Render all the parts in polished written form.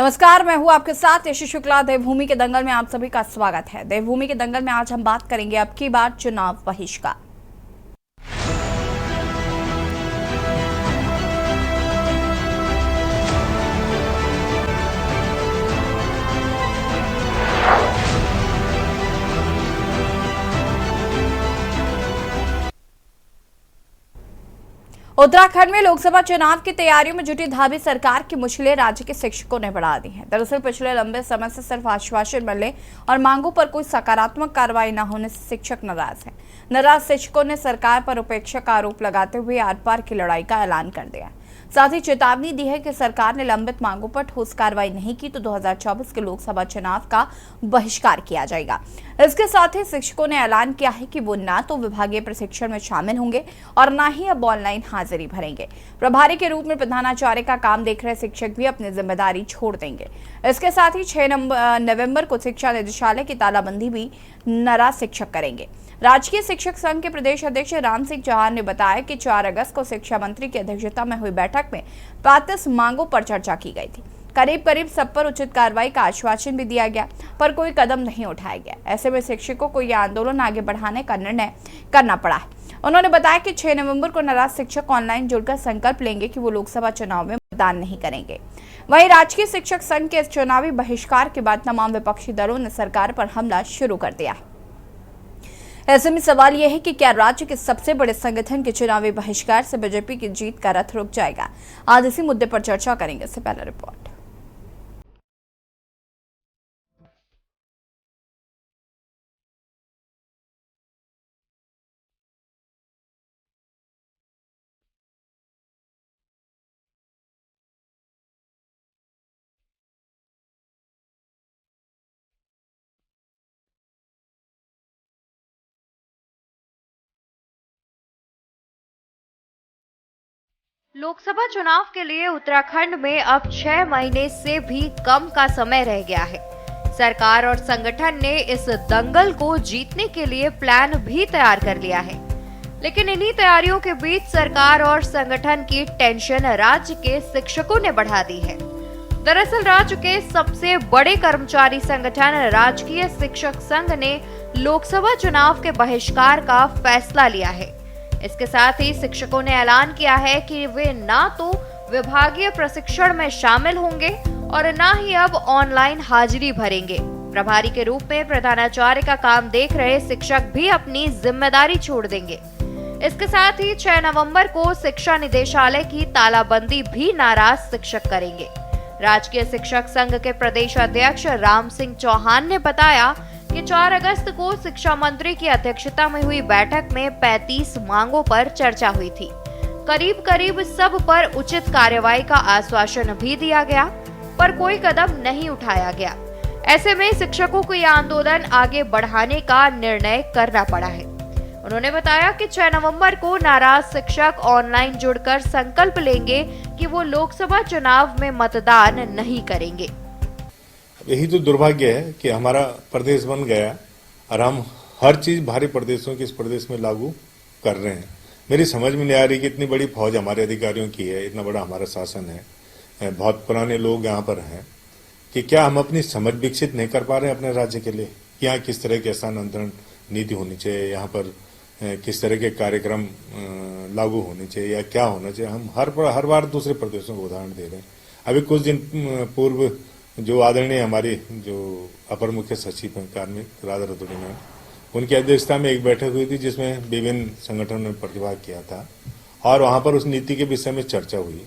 नमस्कार, मैं हूं आपके साथ यशी शुक्ला। देवभूमि के दंगल में आप सभी का स्वागत है। देवभूमि के दंगल में आज हम बात करेंगे अब की बार चुनाव बहिष्कार। उत्तराखंड में लोकसभा चुनाव की तैयारियों में जुटी भावी सरकार की मुश्किलें राज्य के शिक्षकों ने बढ़ा दी हैं। दरअसल पिछले लंबे समय से सिर्फ आश्वासन मिलने और मांगों पर कोई सकारात्मक कार्रवाई न होने से शिक्षक नाराज हैं। नाराज शिक्षकों ने सरकार पर उपेक्षा का आरोप लगाते हुए आर पार की लड़ाई का ऐलान कर दिया। साथ ही चेतावनी दी है कि सरकार ने लंबित मांगों पर ठोस कार्रवाई नहीं की तो 2024 के लोकसभा चुनाव का बहिष्कार किया जाएगा। इसके साथ ही शिक्षकों ने ऐलान किया है कि वो ना तो विभागीय प्रशिक्षण में शामिल होंगे और ना ही अब ऑनलाइन हाजिरी भरेंगे। प्रभारी के रूप में प्रधानाचार्य का काम देख रहे शिक्षक भी अपनी जिम्मेदारी छोड़ देंगे। इसके साथ ही 6 नवंबर को शिक्षा निदेशालय की तालाबंदी भी नाराज शिक्षक करेंगे। राजकीय शिक्षक संघ के प्रदेश अध्यक्ष राम सिंह चौहान ने बताया कि 4 अगस्त को शिक्षा मंत्री की अध्यक्षता में हुई बैठक में 35 मांगों पर चर्चा की गई थी। करीब सब पर उचित कार्रवाई का आश्वासन भी दिया गया, पर कोई कदम नहीं उठाया गया। ऐसे में शिक्षकों को यह आंदोलन आगे बढ़ाने का निर्णय करना पड़ा है। उन्होंने बताया कि 6 नवंबर को नाराज शिक्षक ऑनलाइन जुड़कर संकल्प लेंगे कि वो लोकसभा चुनाव में मतदान नहीं करेंगे। वहीं राजकीय शिक्षक संघ के इस चुनावी बहिष्कार के बाद तमाम विपक्षी दलों ने सरकार पर हमला शुरू कर दिया है। ऐसे में सवाल यह है कि क्या राज्य के सबसे बड़े संगठन के चुनावी बहिष्कार से बीजेपी की जीत का रथ रुक जाएगा? आज इसी मुद्दे पर चर्चा करेंगे। इससे पहले रिपोर्ट। लोकसभा चुनाव के लिए उत्तराखंड में अब 6 महीने से भी कम का समय रह गया है। सरकार और संगठन ने इस दंगल को जीतने के लिए प्लान भी तैयार कर लिया है, लेकिन इन्हीं तैयारियों के बीच सरकार और संगठन की टेंशन राज्य के शिक्षकों ने बढ़ा दी है। दरअसल राज्य के सबसे बड़े कर्मचारी संगठन राजकीय शिक्षक संघ ने लोकसभा चुनाव के बहिष्कार का फैसला लिया है। इसके साथ ही शिक्षकों ने ऐलान किया है कि वे ना तो विभागीय प्रशिक्षण में शामिल होंगे और ना ही अब ऑनलाइन हाजिरी भरेंगे। प्रभारी के रूप में प्रधानाचार्य का काम देख रहे शिक्षक भी अपनी जिम्मेदारी छोड़ देंगे। इसके साथ ही 6 नवंबर को शिक्षा निदेशालय की तालाबंदी भी नाराज शिक्षक करेंगे। राजकीय शिक्षक संघ के प्रदेश अध्यक्ष राम सिंह चौहान ने बताया कि 4 अगस्त को शिक्षा मंत्री की अध्यक्षता में हुई बैठक में 35 मांगों पर चर्चा हुई थी। करीब सब पर उचित कार्रवाई का आश्वासन भी दिया गया, पर कोई कदम नहीं उठाया गया। ऐसे में शिक्षकों को यह आंदोलन आगे बढ़ाने का निर्णय करना पड़ा है। उन्होंने बताया कि 6 नवंबर को नाराज शिक्षक ऑनलाइन जुड़कर संकल्प लेंगे कि वो लोकसभा चुनाव में मतदान नहीं करेंगे। यही तो दुर्भाग्य है कि हमारा प्रदेश बन गया और हम हर चीज बाहरी प्रदेशों की इस प्रदेश में लागू कर रहे हैं। मेरी समझ में नहीं आ रही कि इतनी बड़ी फौज हमारे अधिकारियों की है, इतना बड़ा हमारा शासन है, बहुत पुराने लोग यहाँ पर हैं, कि क्या हम अपनी समझ विकसित नहीं कर पा रहे हैं अपने राज्य के लिए? यहाँ किस तरह की स्थानांतरण नीति होनी चाहिए, यहाँ पर किस तरह के कार्यक्रम लागू होने चाहिए या क्या होना चाहिए? हम हर बार दूसरे प्रदेशों को उदाहरण दे रहे हैं। अभी कुछ दिन पूर्व जो आदरणीय हमारी जो अपर मुख्य सचिव हैं कार्मिक राधा रतूड़ी मैम, उनकी अध्यक्षता में एक बैठक हुई थी जिसमें विभिन्न संगठनों ने प्रतिभाग किया था और वहां पर उस नीति के विषय में चर्चा हुई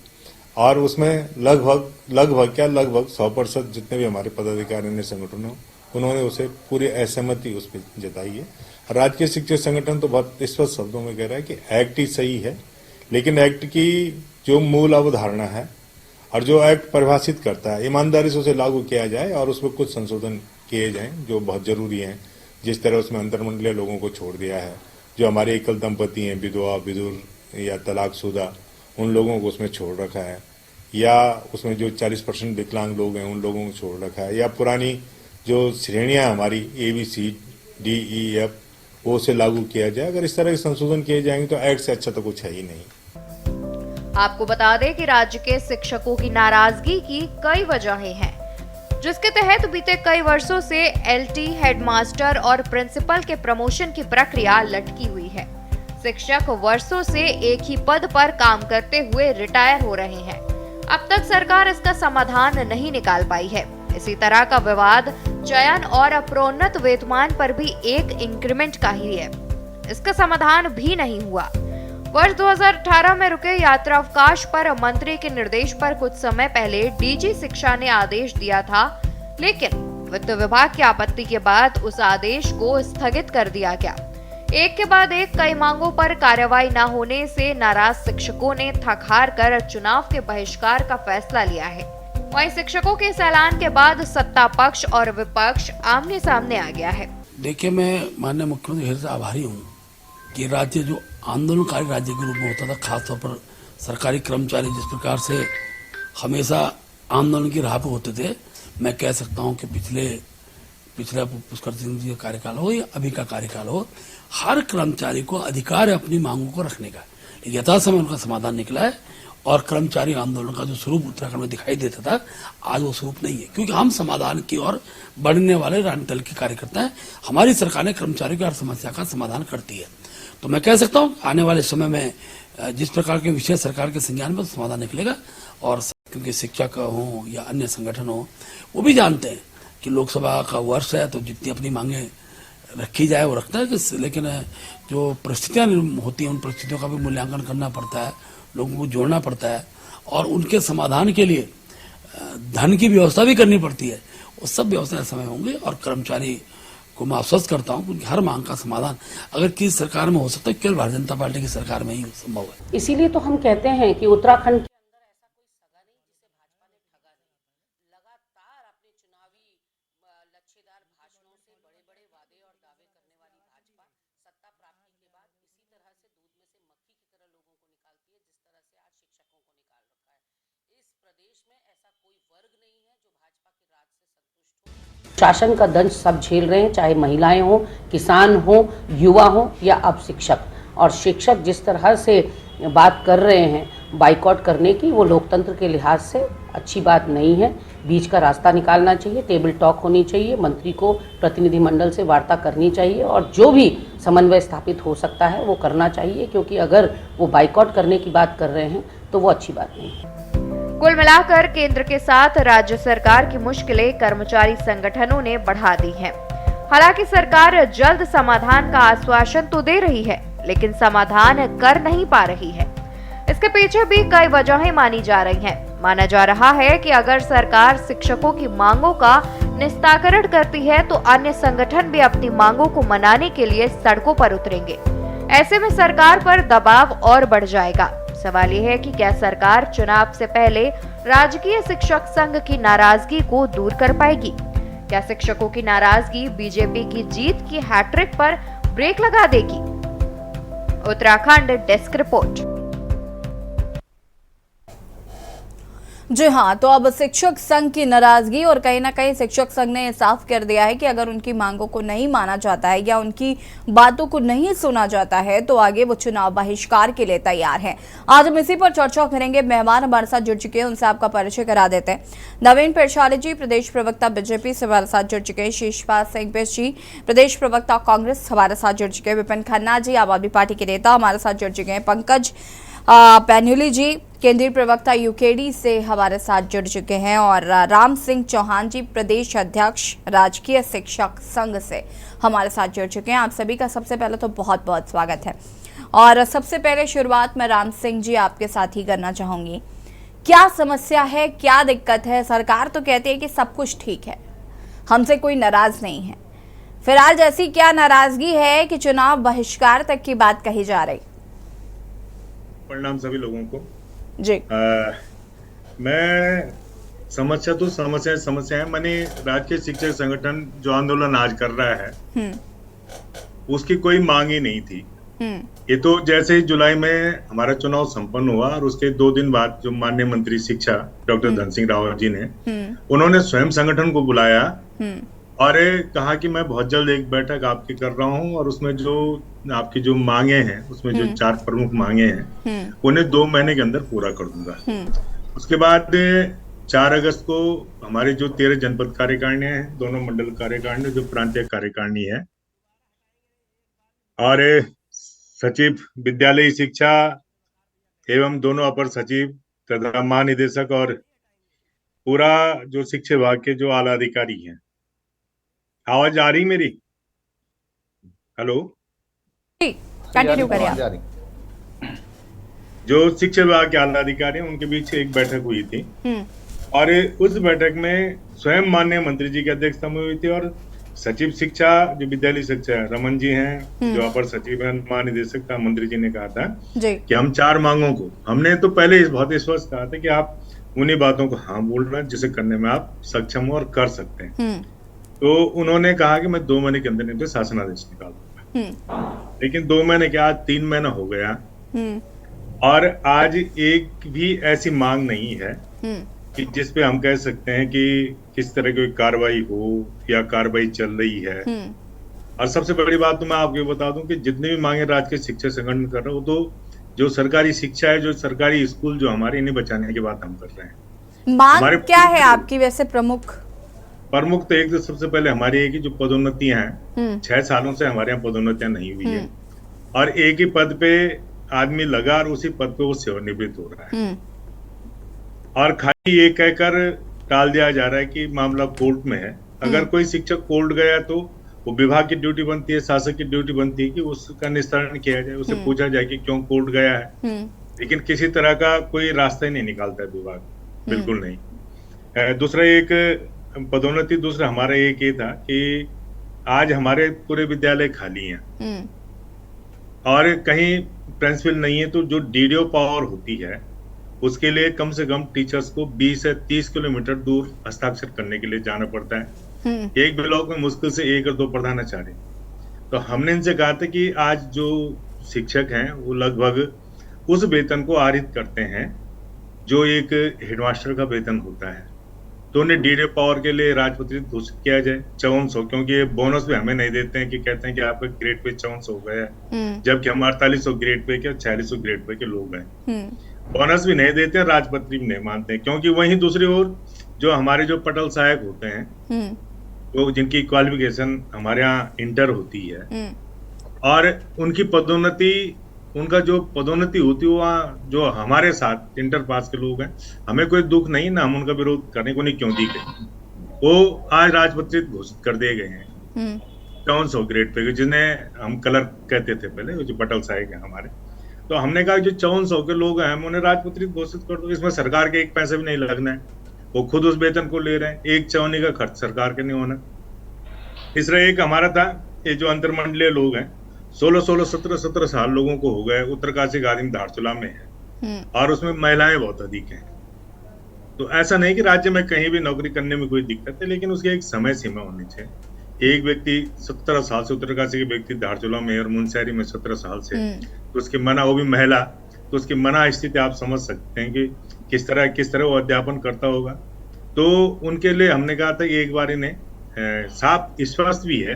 और उसमें लगभग 100% जितने भी हमारे पदाधिकारी ने संगठनों उन्होंने उसे पूरी असहमति उस पर जताई है। राजकीय शिक्षक संगठन तो बहुत स्पष्ट शब्दों में कह रहा है कि एक्ट ही सही है, लेकिन एक्ट की जो मूल अवधारणा है और जो एक्ट परिभाषित करता है ईमानदारी से उसे लागू किया जाए और उसमें कुछ संशोधन किए जाएं जो बहुत जरूरी हैं। जिस तरह उसमें अंतर्मंडलीय लोगों को छोड़ दिया है, जो हमारे एकल दंपति हैं, विधवा विधुर या तलाकशुदा, उन लोगों को उसमें छोड़ रखा है, या उसमें जो 40% विकलांग लोग हैं उन लोगों को छोड़ रखा है, या पुरानी जो श्रेणियां हमारी ABCDEF वो उसे लागू किया जाए। अगर इस तरह के संशोधन किए जाएंगे तो एक्ट से अच्छा तो कुछ है ही नहीं। आपको बता दें कि राज्य के शिक्षकों की नाराजगी की कई वजहें हैं। जिसके तहत बीते कई वर्षों से एलटी, हेडमास्टर और प्रिंसिपल के प्रमोशन की प्रक्रिया लटकी हुई है। शिक्षक वर्षों से एक ही पद पर काम करते हुए रिटायर हो रहे हैं। अब तक सरकार इसका समाधान नहीं निकाल पाई है। इसी तरह का विवाद चयन और प्रोन्नत वेतनमान पर भी एक इंक्रीमेंट का ही है। इसका समाधान भी नहीं हुआ। वर्ष 2018 में रुके यात्रा अवकाश पर मंत्री के निर्देश पर कुछ समय पहले डीजी शिक्षा ने आदेश दिया था, लेकिन वित्त विभाग की आपत्ति के बाद उस आदेश को स्थगित कर दिया गया। एक के बाद एक कई मांगों पर कार्रवाई न होने से नाराज शिक्षकों ने थक हार कर चुनाव के बहिष्कार का फैसला लिया है। वहीं शिक्षकों के इस ऐलान के बाद सत्ता पक्ष और विपक्ष आमने सामने आ गया है। देखिए, मैं माननीय मुख्यमंत्री से आभारी हूँ कि राज्य जो आंदोलनकारी राज्य के रूप में होता था, खासतौर पर सरकारी कर्मचारी जिस प्रकार से हमेशा आंदोलन की राह पे होते थे, मैं कह सकता हूँ कि पिछला पुष्कर सिंह जी का कार्यकाल हो या अभी का कार्यकाल हो, हर कर्मचारी को अधिकार है अपनी मांगों को रखने का। यथासमय उनका समाधान निकला है और कर्मचारी आंदोलन का जो स्वरूप उत्तराखंड में दिखाई देता था, आज वो स्वरूप नहीं है, क्योंकि हम समाधान की ओर बढ़ने वाले राजनीतिक दल के कार्यकर्ता हैं। हमारी सरकार ने कर्मचारियों की हर समस्या का समाधान करती है। तो मैं कह सकता हूँ आने वाले समय में जिस प्रकार के विषय सरकार के संज्ञान में समाधान निकलेगा। और क्योंकि शिक्षक हो या अन्य संगठन हो, वो भी जानते हैं कि लोकसभा का वर्ष है, तो जितनी अपनी मांगे रखी जाए वो रखता है, लेकिन जो परिस्थितियां होती हैं उन परिस्थितियों का भी मूल्यांकन करना पड़ता है, लोगों को जोड़ना पड़ता है और उनके समाधान के लिए धन की व्यवस्था भी करनी पड़ती है। वो सब व्यवस्था समय होंगे और कर्मचारी को मैं आश्वस्त करता हूं कि हर मांग का समाधान अगर किसी सरकार में हो सकता है, केवल भारतीय जनता पार्टी की सरकार में ही संभव है। इसीलिए तो हम कहते हैं कि उत्तराखंड के अंदर ऐसा कोई सगा नहीं जिसे भाजपा ने ठगा नहीं। लगातार अपने चुनावी लच्छेदार भाषणों से बड़े-बड़े वादे और दावे करने वाली भाजपा सत्ता प्राप्ति के बाद इसी तरह से दूध में से मक्खी की तरह लोगों को निकालती है, जिस तरह से आज शिक्षकों को निकाल रखा है। इस प्रदेश में ऐसा कोई वर्ग नहीं है जो भाजपा के राज से संतुष्ट हो। शासन का दंश सब झेल रहे हैं, चाहे महिलाएं हो, किसान हो, युवा हो या अब शिक्षक। और शिक्षक जिस तरह से बात कर रहे हैं बाइकआउट करने की, वो लोकतंत्र के लिहाज से अच्छी बात नहीं है। बीच का रास्ता निकालना चाहिए, टेबल टॉक होनी चाहिए, मंत्री को प्रतिनिधिमंडल से वार्ता करनी चाहिए और जो भी समन्वय स्थापित हो सकता है वो करना चाहिए, क्योंकि अगर वो बाइकआउट करने की बात कर रहे हैं तो वो अच्छी बात नहीं है। कुल मिलाकर केंद्र के साथ राज्य सरकार की मुश्किलें कर्मचारी संगठनों ने बढ़ा दी हैं। हालांकि सरकार जल्द समाधान का आश्वासन तो दे रही है, लेकिन समाधान कर नहीं पा रही है। इसके पीछे भी कई वजहें मानी जा रही हैं। माना जा रहा है कि अगर सरकार शिक्षकों की मांगों का निस्तारण करती है तो अन्य संगठन भी अपनी मांगों को मनाने के लिए सड़कों पर उतरेंगे। ऐसे में सरकार पर दबाव और बढ़ जाएगा। सवाल ये है कि क्या सरकार चुनाव से पहले राजकीय शिक्षक संघ की नाराजगी को दूर कर पाएगी? क्या शिक्षकों की नाराजगी बीजेपी की जीत की हैट्रिक पर ब्रेक लगा देगी? Uttarakhand desk report. जी हाँ, तो अब शिक्षक संघ की नाराजगी और कहीं ना कहीं शिक्षक संघ ने साफ कर दिया है कि अगर उनकी मांगों को नहीं माना जाता है या उनकी बातों को नहीं सुना जाता है तो आगे वो चुनाव बहिष्कार के लिए तैयार है। आज हम इसी पर चर्चा करेंगे। मेहमान हमारे साथ जुड़ चुके हैं, उनसे आपका परिचय करा देते हैं। नवीन पेशाली जी, प्रदेश प्रवक्ता बीजेपी से हमारे साथ जुड़ चुके हैं। शिषपाल सिंह बिष्ट जी, प्रदेश प्रवक्ता कांग्रेस हमारे साथ जुड़ चुके हैं। विपिन खन्ना जी, आम आदमी पार्टी के नेता हमारे साथ जुड़ चुके हैं। पंकज पैन्यूली जी, केंद्रीय प्रवक्ता यूकेडी से हमारे साथ जुड़ चुके हैं। और राम सिंह चौहान जी, प्रदेश अध्यक्ष राजकीय शिक्षक संघ से हमारे साथ जुड़ चुके हैं। आप सभी का सबसे पहले तो बहुत बहुत स्वागत है। और सबसे पहले शुरुआत मैं राम सिंह जी आपके साथ ही करना चाहूंगी। क्या समस्या है, क्या दिक्कत है? सरकार तो कहती है कि सब कुछ ठीक है, हमसे कोई नाराज नहीं है। फिलहाल जैसी क्या नाराजगी है कि चुनाव बहिष्कार तक की बात कही जा रही? परिणाम सभी लोगों को जी। मैं समस्या है। मैंने राजकीय शिक्षक संगठन जो आंदोलन आज कर रहा है उसकी कोई मांग ही नहीं थी। ये तो जैसे ही जुलाई में हमारा चुनाव संपन्न हुआ और उसके 2 दिन बाद जो माननीय मंत्री शिक्षा डॉक्टर धन सिंह रावत जी ने उन्होंने स्वयं संगठन को बुलाया और कहा कि मैं बहुत जल्द एक बैठक आपकी कर रहा हूं और उसमें जो आपकी जो मांगे हैं उसमें जो 4 प्रमुख मांगे हैं उन्हें 2 महीने के अंदर पूरा कर दूंगा। उसके बाद 4 अगस्त को हमारे जो 13 जनपद कार्यकारिणी हैं, दोनों मंडल कार्यकारिणी, जो प्रांतीय कार्यकारिणी है, और सचिव विद्यालयी शिक्षा एवं दोनों अपर सचिव तथा महानिदेशक और पूरा जो शिक्षा विभाग के जो आला अधिकारी हैं। आवाज आ रही मेरी? हेलो, कंटिन्यू करिए आप। जो शिक्षा विभाग के आला अधिकारी हैं उनके बीच एक बैठक हुई थी, और उस बैठक में स्वयं माननीय मंत्री जी की अध्यक्षता में हुई थी, और सचिव शिक्षा जो विद्यालय शिक्षा रमन जी हैं, जो अपर सचिव हैं, महानिदेशक था, मंत्री जी ने कहा था कि हम 4 मांगों को, हमने तो पहले बहुत स्पष्ट कहा था कि आप उन्हीं बातों को हाँ बोल रहे हैं जिसे करने में आप सक्षम हो और कर सकते हैं। तो उन्होंने कहा कि मैं 2 महीने के अंदर शासनादेश निकाल दूंगा, लेकिन 2 महीने के आज 3 महीना हो गया, और आज एक भी ऐसी मांग नहीं है कि जिस पे हम कह सकते हैं कि किस तरह की कार्रवाई हो या कार्रवाई चल रही है। और सबसे बड़ी बात तो मैं आपको बता दूं कि जितने भी मांगे राज्य के शिक्षा संगठन कर रहे हो, तो जो सरकारी शिक्षा है, जो सरकारी स्कूल जो हमारे, इन्हें बचाने की बात हम कर रहे हैं। मांग क्या है आपकी वैसे प्रमुख? तो एक तो सबसे पहले हमारी एक ही जो पदोन्नतियां हैं, 6 सालों से हमारे यहाँ पदोन्नतियां नहीं हुई है, और एक ही पद पे आदमी लगा और उसी पद पे वो सेवानिवृत्त हो रहा है, और खाली ये कहकर टाल दिया जा रहा है कि मामला कोर्ट में है। अगर कोई शिक्षक कोर्ट गया तो वो विभाग की ड्यूटी बनती है, शासक की ड्यूटी बनती है कि उसका निस्तारण किया जाए, उसे पूछा जाए कि क्यों कोर्ट गया है, लेकिन किसी तरह का कोई रास्ता ही नहीं निकालता है विभाग, बिल्कुल नहीं। दूसरा एक पदोन्नति, दूसरा हमारा एक ये था कि आज हमारे पूरे विद्यालय खाली हैं और कहीं प्रिंसिपल नहीं है, तो जो डीडीओ पावर होती है उसके लिए कम से कम टीचर्स को 20 से 30 किलोमीटर दूर हस्ताक्षर करने के लिए जाना पड़ता है। एक ब्लॉक में मुश्किल से 1 और 2 प्रधानाचार्य। तो हमने इनसे कहा था कि आज जो शिक्षक हैं वो लगभग उस वेतन को आहरित करते हैं जो एक हेडमास्टर का वेतन होता है, तो उन्हें डीडीओ पावर के लिए राजपत्रित घोषित किया जाए 5400, क्योंकि ये बोनस भी हमें नहीं देते हैं कि कहते हैं कि आपका ग्रेड पे 5400 हो गया है, जबकि हम 4800 ग्रेड पे के 4600 ग्रेड पे के लोग हैं। बोनस भी नहीं देते हैं, राजपत्री भी नहीं मानते हैं, क्योंकि वहीं दूसरी ओर जो हमारे जो पटल सहायक होते हैं, वो जिनकी क्वालिफिकेशन हमारे यहाँ इंटर होती है, और उनकी पदोन्नति, उनका जो पदोन्नति होती है वहाँ जो हमारे साथ इंटर पास के लोग हैं, हमें कोई दुख नहीं ना, हम उनका विरोध करने को नहीं क्यों दी गई, वो आज राजपत्रित घोषित कर दिए गए हैं 5400 ग्रेड पे, जिन्हें हम कलर कहते थे पहले, जो पटल सहायक है हमारे। तो हमने कहा जो 5400 के लोग हैं, हम उन्हें राजपत्रित घोषित कर दो, इसमें सरकार के 1 पैसे भी नहीं लगना है, वो खुद उस वेतन को ले रहे हैं, 1 चवन्नी का खर्च सरकार के नहीं होना। तीसरा एक हमारा था, ये जो अंतरमंडलीय लोग हैं, 16, 17 साल लोगों को हो गए, उत्तरकाशी गादिम धारचूला में है, और उसमें महिलाएं बहुत अधिक हैं। तो ऐसा नहीं कि राज्य में कहीं भी नौकरी करने में कोई दिक्कत है, लेकिन उसकी एक समय सीमा होनी चाहिए। एक व्यक्ति 17 साल से, उत्तरकाशी के व्यक्ति धारचूला में और मुनस्यारी में 17 साल से, तो उसकी मना, वो भी महिला, तो उसकी मना स्थिति आप समझ सकते हैं कि किस तरह वो अध्यापन करता होगा। तो उनके लिए हमने कहा था कि एक बार इन्हें साफ स्पष्ट भी है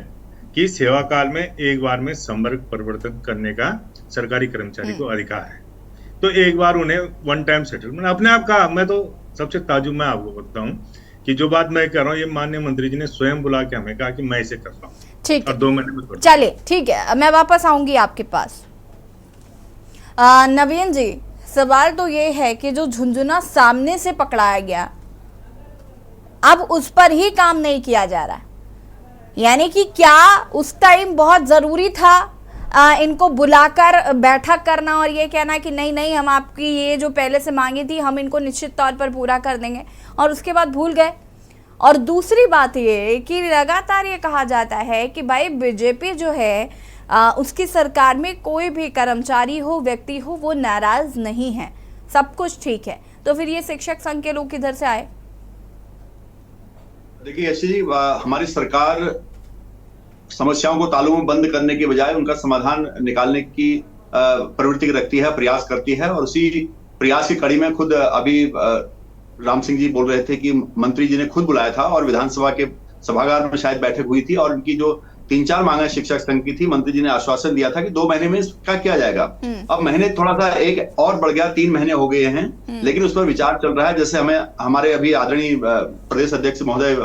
कि सेवा काल में एक बार में संवर्ग परिवर्तन करने का सरकारी कर्मचारी को अधिकार है, तो एक बार उन्हें 1 टाइम सेटलमेंट अपने आप का। मैं तो सबसे ताजुब मैं आपको बताऊं कि जो बात मैं कर रहा हूँ, ये माननीय मंत्री जी ने स्वयं बुला के हमें कहा कि मैं इसे कर रहा हूँ, ठीक है, 2 महीने में। चलिए ठीक है, मैं वापस आऊंगी आपके पास। नवीन जी, सवाल तो ये है कि जो झुंझुना सामने से पकड़ाया गया, अब उस पर ही काम नहीं किया जा रहा है, यानी कि क्या उस टाइम बहुत जरूरी था इनको बुलाकर बैठक करना और ये कहना कि नहीं नहीं, हम आपकी ये जो पहले से मांगी थी हम इनको निश्चित तौर पर पूरा कर देंगे, और उसके बाद भूल गए। और दूसरी बात ये कि लगातार ये कहा जाता है कि भाई बीजेपी जो है उसकी सरकार में कोई भी कर्मचारी हो, व्यक्ति हो, वो नाराज नहीं है, सब कुछ ठीक है, तो फिर ये शिक्षक संघ के लोग किधर से आए? देखिए ऐसे जी, हमारी सरकार समस्याओं को तालों में बंद करने के बजाय उनका समाधान निकालने की प्रवृत्ति रखती है, प्रयास करती है, और उसी प्रयास की कड़ी में खुद अभी राम सिंह जी बोल रहे थे कि मंत्री जी ने खुद बुलाया था और विधानसभा के सभागार में शायद बैठक हुई थी, और उनकी जो 3-4 मांगे शिक्षक संघ की थी। मंत्री जी ने आश्वासन दिया था कि 2 महीने में इसका किया जाएगा। अब महीने थोड़ा सा एक और बढ़ गया, 3 महीने हो गए हैं, लेकिन उस पर विचार चल रहा है। जैसे हमारे अभी आदरणीय प्रदेश अध्यक्ष महोदय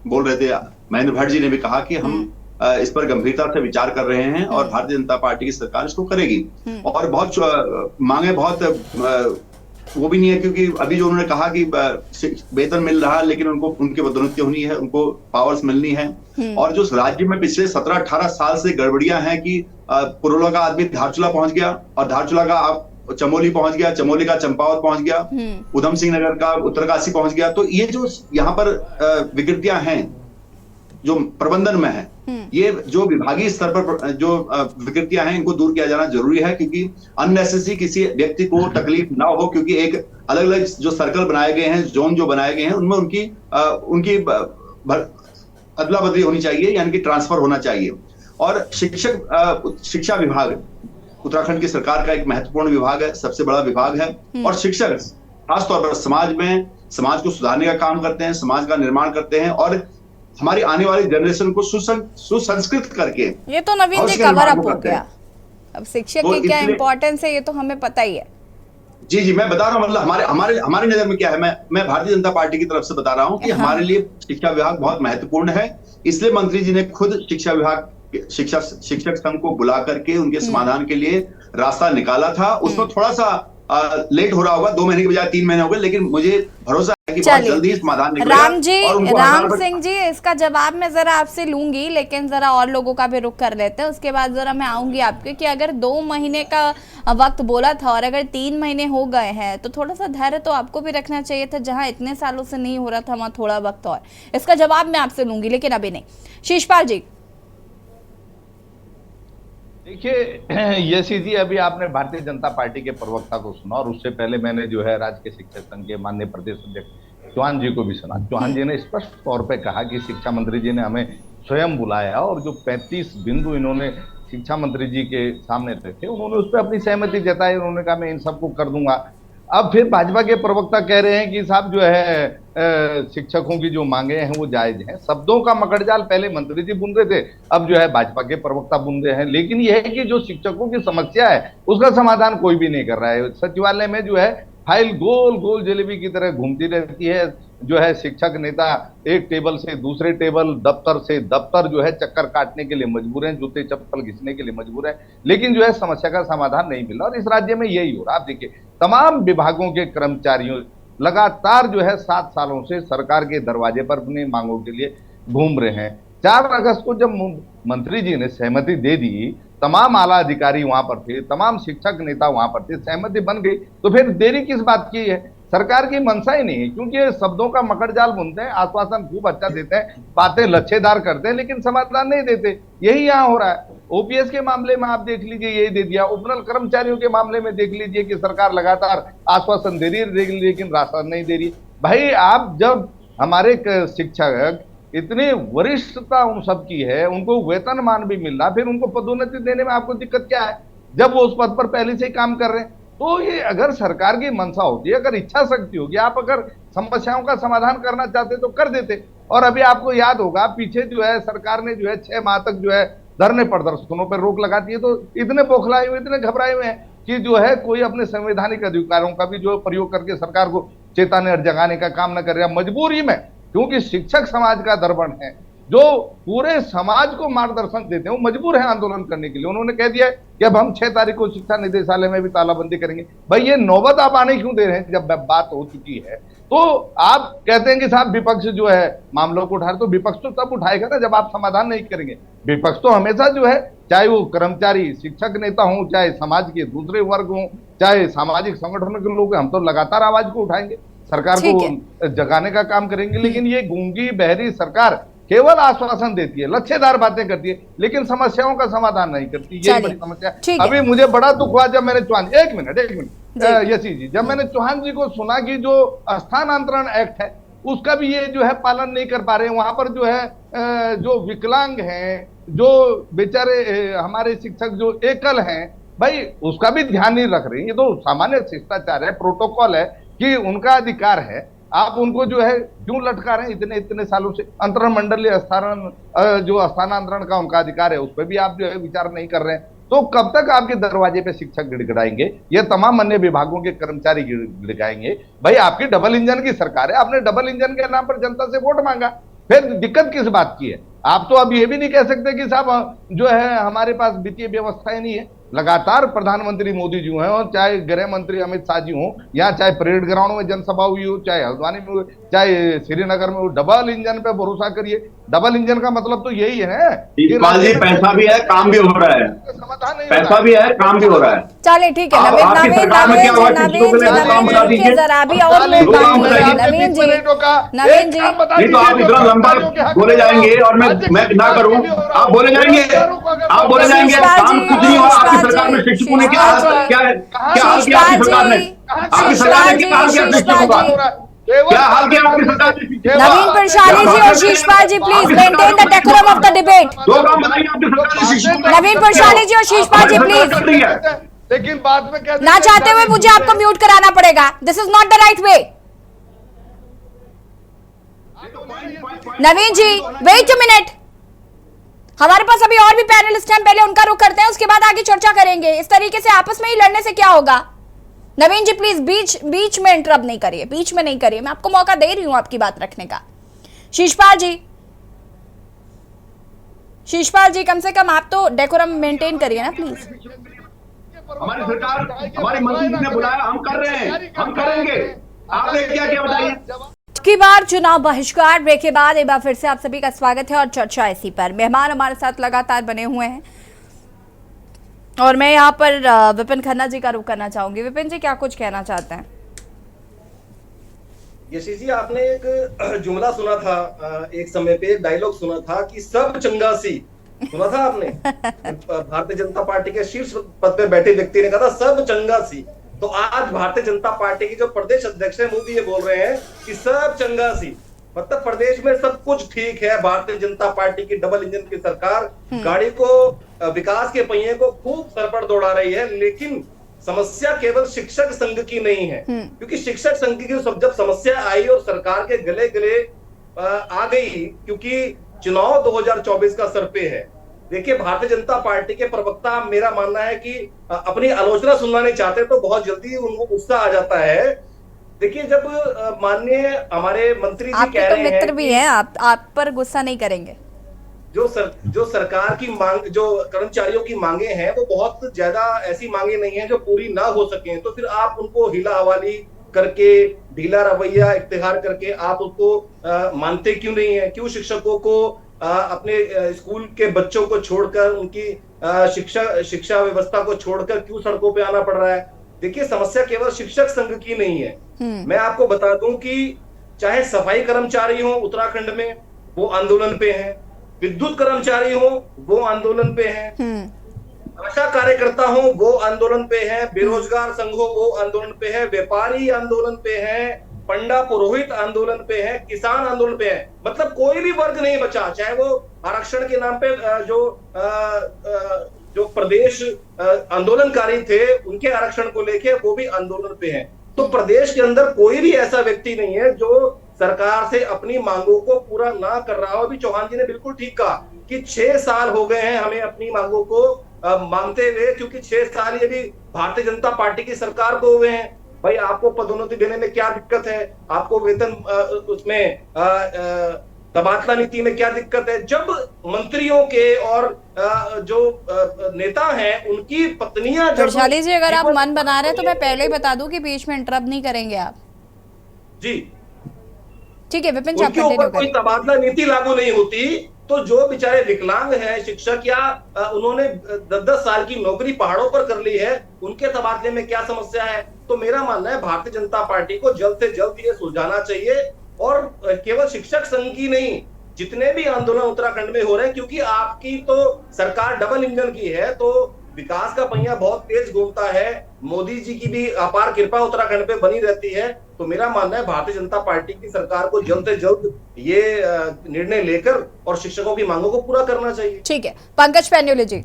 बोल रहे थे, महेंद्र भट्ट जी ने भी कहा कि हम इस पर गंभीरता से विचार कर रहे हैं और भारतीय जनता पार्टी की सरकार इसको करेगी। और बहुत मांगे बहुत वो भी नहीं है, क्योंकि अभी जो उन्होंने कहा कि वेतन मिल रहा है लेकिन उनको उनकी पदोन्नति होनी है, उनको पावर्स मिलनी है। और जो राज्य में पिछले 17-18 साल से गड़बड़ियां हैं कि पुरुलिया का आदमी धारचूला पहुंच गया और धारचूला का चमोली पहुंच गया, चमोली का चंपावत पहुंच गया, उधम सिंह नगर का उत्तरकाशी पहुंच गया। तो ये जो यहाँ पर विकृतियां हैं जो प्रबंधन में है, ये जो विभागीय स्तर पर जो विकृतियां हैं, इनको दूर किया जाना जरूरी है, क्योंकि अननेसेसरी किसी व्यक्ति को तकलीफ ना हो। क्योंकि एक अलग अलग जो सर्कल बनाए गए हैं, जोन जो बनाए गए हैं, उनमें उनकी अदला बदली होनी चाहिए, यानी कि ट्रांसफर होना चाहिए। और शिक्षा विभाग उत्तराखंड की सरकार का एक महत्वपूर्ण विभाग है, सबसे बड़ा विभाग है। और शिक्षक खासतौर पर समाज को सुधारने का काम करते हैं, समाज का निर्माण करते हैं और हमारी आने वाली जनरेशन को सुसंस्कृत करके। ये तो नवीन जी कवर अप हो गया। अब शिक्षक की क्या इंपॉर्टेंस है ये तो हमें पता ही है। जी मैं बता रहा हूँ, मतलब हमारी नजर में क्या है, मैं भारतीय जनता पार्टी की तरफ से बता रहा हूँ कि हमारे लिए शिक्षा विभाग बहुत महत्वपूर्ण है। इसलिए मंत्री जी ने खुद शिक्षक संघ को बुला करके उनके समाधान के लिए रास्ता निकाला था। उसमें थोड़ा सा लेट हो रहा होगा, 2 महीने के बजाय 3 महीने हो गए, लेकिन मुझे भरोसा है कि बहुत जल्दी समाधान निकलेगा। राम सिंह जी, इसका जवाब मैं जरा आपसे लूंगी, लेकिन जरा और लोगों का भी रुख कर लेते हैं। उसके बाद जरा मैं आऊंगी आपके कि अगर 2 महीने का वक्त बोला था और अगर 3 महीने हो गए हैं तो थोड़ा सा धैर्य तो आपको भी रखना चाहिए था। जहां इतने सालों से नहीं हो रहा था वहां थोड़ा वक्त और। इसका जवाब मैं आपसे लूंगी, लेकिन अभी नहीं। शिषपाल जी, देखिए यशी जी, अभी आपने भारतीय जनता पार्टी के प्रवक्ता को सुना और उससे पहले मैंने जो है राज्य के शिक्षक संघ के माननीय प्रदेश अध्यक्ष चौहान जी को भी सुना। चौहान जी ने स्पष्ट तौर पे कहा कि शिक्षा मंत्री जी ने हमें स्वयं बुलाया और जो 35 बिंदु इन्होंने शिक्षा मंत्री जी के सामने रखे, उन्होंने उस पर अपनी सहमति जताई। उन्होंने कहा मैं इन सबको कर दूंगा। अब फिर भाजपा के प्रवक्ता कह रहे हैं कि साहब जो है शिक्षकों की जो मांगे हैं वो जायज हैं। शब्दों का मकड़जाल पहले मंत्री जी बुन रहे थे, अब जो है भाजपा के प्रवक्ता बुन रहे हैं। लेकिन यह है कि जो शिक्षकों की समस्या है उसका समाधान कोई भी नहीं कर रहा है। सचिवालय में जो है फाइल गोल गोल जलेबी की तरह घूमती रहती है। जो है शिक्षक नेता एक टेबल से दूसरे टेबल, दफ्तर से दफ्तर जो है चक्कर काटने के लिए मजबूर हैं, जूते चप्पल घिसने के लिए मजबूर हैं, लेकिन जो है समस्या का समाधान नहीं मिल रहा। और इस राज्य में यही हो रहा। आप देखिए तमाम विभागों के कर्मचारियों लगातार जो है 7 सालों से सरकार के दरवाजे पर अपनी मांगों के लिए घूम रहे हैं। 4 अगस्त को जब मंत्री जी ने सहमति दे दी, तमाम आला अधिकारी वहां पर थे, तमाम शिक्षक नेता वहां पर थे, सहमति बन गई, तो फिर देरी किस बात की है? सरकार की मंशा ही नहीं है, क्योंकि शब्दों का मकड़जाल बुनते हैं, आश्वासन खूब अच्छा देते हैं, बातें लच्छेदार करते हैं, लेकिन समाधान नहीं देते। यही यहाँ हो रहा है। ओपीएस के मामले में आप देख लीजिए, यही दे दिया। उपनल कर्मचारियों के मामले में देख लीजिए कि सरकार लगातार आश्वासन दे रही है लेकिन राशन नहीं दे रही। भाई आप जब हमारे शिक्षक इतनी वरिष्ठता उन सब की है, उनको वेतनमान भी मिल रहा, फिर उनको पदोन्नति देने में आपको दिक्कत क्या है जब वो उस पद पर पहले से ही काम कर रहे हैं? तो ये अगर सरकार की मंशा होती है, अगर इच्छा शक्ति होगी, आप अगर समस्याओं का समाधान करना चाहते तो कर देते। और अभी आपको याद होगा पीछे जो है सरकार ने जो है 6 माह तक जो है धरने प्रदर्शनों पर रोक लगा दी है। तो इतने बौखलाए हुए, इतने घबराए हुए हैं कि जो है कोई अपने संवैधानिक अधिकारों का भी जो प्रयोग करके सरकार को चेताने और जगाने का काम न कर रहा, मजबूरी में, क्योंकि शिक्षक समाज का दर्पण है, जो पूरे समाज को मार्गदर्शन देते हैं, वो मजबूर है आंदोलन करने के लिए। उन्होंने कह दिया कि अब हम 6 तारीख को शिक्षा निदेशालय में भी तालाबंदी करेंगे। भाई ये नौबत आप आने क्यों दे रहे हैं जब बात हो चुकी है? तो आप कहते हैं कि साहब विपक्ष जो है मामलों को उठा रहे, तो विपक्ष तो तब उठाएगा ना जब आप समाधान नहीं करेंगे। विपक्ष तो हमेशा जो है, चाहे वो कर्मचारी, शिक्षक नेता हों, चाहे समाज के दूसरे वर्ग हों, चाहे सामाजिक संगठनों के लोग, हम तो लगातार आवाज को उठाएंगे, सरकार को जगाने का काम करेंगे। लेकिन ये गूंगी बहरी सरकार केवल आश्वासन देती है, लच्छेदार बातें करती है, लेकिन समस्याओं का समाधान नहीं करती। ये बड़ी समस्या। अभी मुझे बड़ा दुख हुआ जब मैंने चौहान, एक मिनट यशी जी, जब मैंने चौहान जी को सुना कि जो स्थानांतरण एक्ट है उसका भी ये जो है पालन नहीं कर पा रहे हैं। वहां पर जो है जो विकलांग हैं, जो बेचारे हमारे शिक्षक जो एकल हैं, भाई उसका भी ध्यान नहीं रख रहे। ये तो सामान्य शिष्टाचार है, प्रोटोकॉल है कि उनका अधिकार है। आप उनको जो है क्यों लटका रहे हैं इतने इतने सालों से? अंतरण मंडलीय जो स्थानांतरण का उनका अधिकार है उस पर भी आप जो है विचार नहीं कर रहे हैं। तो कब तक आपके दरवाजे पे शिक्षक गिड़गिड़ाएंगे, ये तमाम अन्य विभागों के कर्मचारी गिड़गिड़ाएंगे? भाई आपकी डबल इंजन की सरकार है, आपने डबल इंजन के नाम पर जनता से वोट मांगा, फिर दिक्कत किस बात की है? आप तो अब ये भी नहीं कह सकते कि साहब जो है हमारे पास वित्तीय व्यवस्था नहीं है। लगातार प्रधानमंत्री मोदी जी हैं और चाहे गृह मंत्री अमित शाह जी हों, या चाहे परेड ग्राउंड में जनसभा हुई हो, चाहे हल्द्वानी में हो, चाहे श्रीनगर में हो, डबल इंजन पे भरोसा करिए। डबल इंजन का मतलब तो यही है कि पैसा भी है, काम भी हो रहा है, समाधान नहीं, पैसा भी है, काम भी हो रहा है। चलिए ठीक है आपकी नवीन सरकार में क्या हुआ? किसको मिला? काम बता दीजिए। जरा अभी और लोग बात करें। नवीन जी नहीं तो आप इतना लंबा बोले जाएंगे और मैं ना करूं, आप बोले जाएंगे, आप बोले जाएंगे, काम कुछ नहीं हुआ आपकी सरकार में। शिक्षकों ने क्या हाल किया आपकी सरकार ने? आपकी सरकार ने क्या हाल किया शिक्षकों का? क्या हाल किया आपकी सरकार ने? नवीन प्रशाली जी और Sheeshpal ji please maintain the decorum of the debate. दो काम बताइए आपकी सरकार ने शिक्षकों का। नवीन प्रशाली जी और शीशपाल जी प्लीज, कर रही है। लेकिन बाद में कैसे ना चाहते हुए मुझे आपको म्यूट कराना पड़ेगा। This is not the right way. Naveen ji wait a minute, हमारे पास अभी और भी पैनलिस्ट हैं, पहले उनका रुख करते हैं, उसके बाद आगे चर्चा करेंगे। इस तरीके से आपस में ही लड़ने से क्या होगा? नवीन जी प्लीज बीच में इंटरप्ट नहीं करिए, बीच में नहीं करिए, मैं आपको मौका दे रही हूं आपकी बात रखने का। शीशपाल जी कम से कम आप तो डेकोरम मेंटेन करिए ना प्लीज। हमारी सरकार, हमारे मंत्री जी ने बुलाया, हम कर रहे हैं, हम करेंगे। आपने क्या किया बताइए? की बार चुनाव बहिष्कार, ब्रेक के बाद एक बार फिर से आप सभी का स्वागत है और चर्चा इसी पर। मेहमान हमारे साथ लगातार बने हुए हैं और मैं यहाँ पर विपिन खन्ना जी का रुख करना चाहूंगी। विपिन जी क्या कुछ कहना चाहते हैं? यशी जी, आपने एक जुमला सुना था, एक समय पे एक डायलॉग सुना था कि सब चंगा सी, सुना था आपने? भारतीय जनता पार्टी के शीर्ष पद पे बैठे व्यक्ति ने कहा था सब चंगा सी। तो आज भारतीय जनता पार्टी के जो प्रदेश अध्यक्ष है मोदी ये बोल रहे हैं कि सब चंगा सी, मतलब प्रदेश में सब कुछ ठीक है। भारतीय जनता पार्टी की डबल इंजन की सरकार गाड़ी को, विकास के पहिए को खूब सर पर दौड़ा रही है, लेकिन समस्या केवल शिक्षक संघ की नहीं है, क्योंकि शिक्षक संघ की जब समस्या आई और सरकार के गले गले आ गई, क्योंकि चुनाव 2024 का सर पे है। देखिए, भारतीय जनता पार्टी के प्रवक्ता, मेरा मानना है कि अपनी आलोचना सुनना नहीं चाहते तो बहुत जल्दी उनको गुस्सा आ जाता है। देखिए, जब माननीय हमारे मंत्री जी कह रहे हैं, मित्र भी हैं, आप पर गुस्सा नहीं करेंगे। जो सरकार की मांग, जो कर्मचारियों की मांगे हैं, वो बहुत ज्यादा ऐसी मांगे नहीं है जो पूरी ना हो सके, तो फिर आप उनको हिला हवाली करके, ढीला रवैया इख्तियार करके आप उसको मानते क्यों नहीं है? क्यों शिक्षकों को अपने स्कूल के बच्चों को छोड़कर, उनकी शिक्षा व्यवस्था को छोड़कर क्यों सड़कों पे आना पड़ रहा है? देखिए, समस्या केवल शिक्षक संघ की नहीं है। मैं आपको बता दूं कि चाहे सफाई कर्मचारी हो उत्तराखंड में, वो आंदोलन पे हैं, विद्युत कर्मचारी हो वो आंदोलन पे हैं, आशा कार्यकर्ता हो वो आंदोलन पे हैं, बेरोजगार संघ हो वो आंदोलन पे है, व्यापारी आंदोलन पे हैं, पंडा पुरोहित आंदोलन पे है, किसान आंदोलन पे है। मतलब कोई भी वर्ग नहीं बचा, चाहे वो आरक्षण के नाम पे जो प्रदेश आंदोलनकारी थे उनके आरक्षण को लेके वो भी आंदोलन पे हैं। तो प्रदेश के अंदर कोई भी ऐसा व्यक्ति नहीं है जो सरकार से अपनी मांगों को पूरा ना कर रहा हो। अभी चौहान जी ने बिल्कुल ठीक कहा कि 6 साल हो गए हैं हमें अपनी मांगों को मांगते हुए, क्योंकि 6 साल ये भी भारतीय जनता पार्टी की सरकार को हुए हैं। भाई, आपको पदोन्नति देने में क्या दिक्कत है? आपको वेतन उसमें तबादला नीति में क्या दिक्कत है? जब मंत्रियों के और जो नेता हैं उनकी पत्नियां, प्रशाली जी अगर आप मन बना रहे हैं तो मैं पहले ही बता दूं कि बीच में इंटरप्ट नहीं करेंगे आप जी। ठीक है विपिन, उनके ऊपर कोई तबादला नीति लागू नहीं होती तो जो बेचारे विकलांग हैं शिक्षक, या उन्होंने 10-10 साल की नौकरी पहाड़ों पर कर ली है, उनके तबादले में क्या समस्या है? तो मेरा मानना है भारतीय जनता पार्टी को जल्द से जल्द ये सुलझाना चाहिए, और केवल शिक्षक संघ की नहीं, जितने भी आंदोलन उत्तराखंड में हो रहे हैं, क्योंकि आपकी तो सरकार डबल इंजन की है, तो विकास का पहिया बहुत तेज घूमता है, मोदी जी की भी अपार कृपा उत्तराखंड पे बनी रहती है। तो मेरा मानना है भारतीय जनता पार्टी की सरकार को जल्द से जल्द ये निर्णय लेकर और शिक्षकों की मांगों को पूरा करना चाहिए। ठीक है, पंकज पैन्यूली जी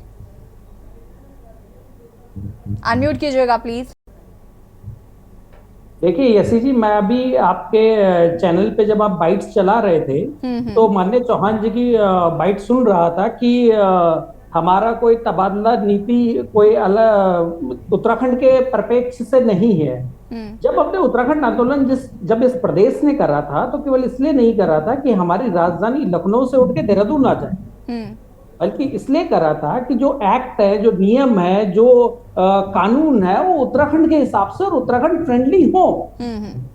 अनम्यूट कीजिएगा प्लीज। देखिए यशी जी, मैं अभी आपके चैनल पे जब आप बाइट्स चला रहे थे तो माननीय चौहान जी की बाइट सुन रहा था कि हमारा कोई तबादला नीति कोई अलग उत्तराखंड के परिप्रेक्ष्य से नहीं है। जब अपने उत्तराखंड आंदोलन जब इस प्रदेश ने करा था तो केवल इसलिए नहीं करा था कि हमारी राजधानी लखनऊ से उठ के देहरादून आ जाए, बल्कि इसलिए करा था कि जो एक्ट है, जो नियम है, जो कानून है वो उत्तराखंड के हिसाब से और उत्तराखंड फ्रेंडली हो।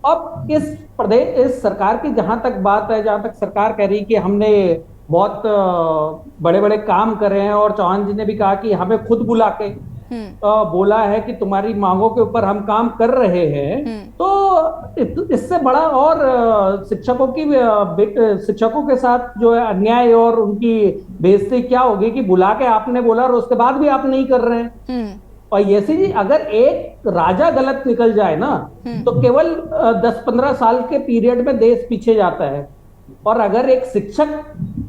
अब इस सरकार की जहां तक बात है, जहां तक सरकार कह रही कि हमने बहुत बड़े बड़े काम करे हैं और चौहान जी ने भी कहा कि हमें खुद बुला के बोला है कि तुम्हारी मांगों के ऊपर हम काम कर रहे हैं, तो इससे बड़ा और शिक्षकों के साथ जो है अन्याय और उनकी बेइज्जती क्या होगी कि बुला के आपने बोला और उसके बाद भी आप नहीं कर रहे हैं। और यशी जी, अगर एक राजा गलत निकल जाए ना तो केवल 10-15 साल के पीरियड में देश पीछे जाता है, और अगर एक शिक्षक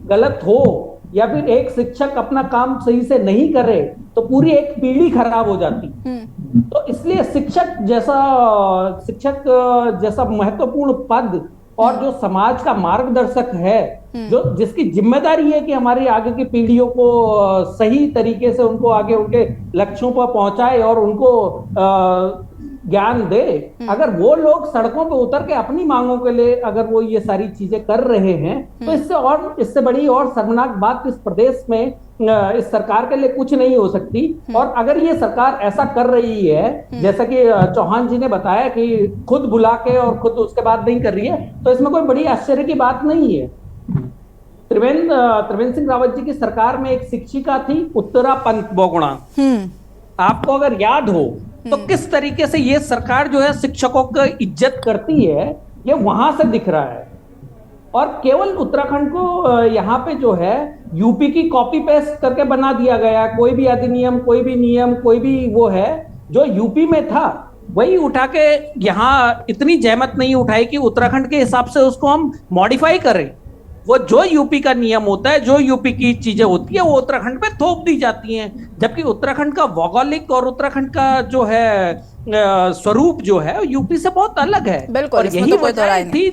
गलत हो या फिर एक शिक्षक अपना काम सही से नहीं करे तो पूरी एक पीढ़ी खराब हो जाती। तो इसलिए शिक्षक जैसा महत्वपूर्ण पद और जो समाज का मार्गदर्शक है, जो जिसकी जिम्मेदारी है कि हमारी आगे की पीढ़ियों को सही तरीके से उनको आगे उनके लक्ष्यों पर पहुंचाए और उनको ज्ञान दे, अगर वो लोग सड़कों पे उतर के अपनी मांगों के लिए अगर वो ये सारी चीजें कर रहे हैं तो इससे बड़ी और शर्मनाक बात इस प्रदेश में इस सरकार के लिए कुछ नहीं हो सकती। और अगर ये सरकार ऐसा कर रही है जैसा कि चौहान जी ने बताया कि खुद बुला के और खुद उसके बाद नहीं कर रही है, तो इसमें कोई बड़ी आश्चर्य की बात नहीं है। त्रिवेंद्र सिंह रावत जी की सरकार में एक शिक्षिका थी, उत्तरा पंत बोगुणा, आपको अगर याद हो तो किस तरीके से ये सरकार जो है शिक्षकों की इज्जत करती है, ये वहां से दिख रहा है। और केवल उत्तराखंड को यहाँ पे जो है यूपी की कॉपी पेस्ट करके बना दिया गया। कोई भी अधिनियम, कोई भी नियम, कोई भी वो है जो यूपी में था वही उठा के यहाँ इतनी जहमत नहीं उठाई कि उत्तराखंड के हिसाब से उसको हम मॉडिफाई करें। वो जो यूपी का नियम होता है, जो यूपी की चीजें होती है, वो उत्तराखंड पे थोप दी जाती हैं, जबकि उत्तराखंड का भौगोलिक और उत्तराखंड का जो है स्वरूप जो है यूपी से बहुत अलग है। बिल्कुल, और यही वजह थी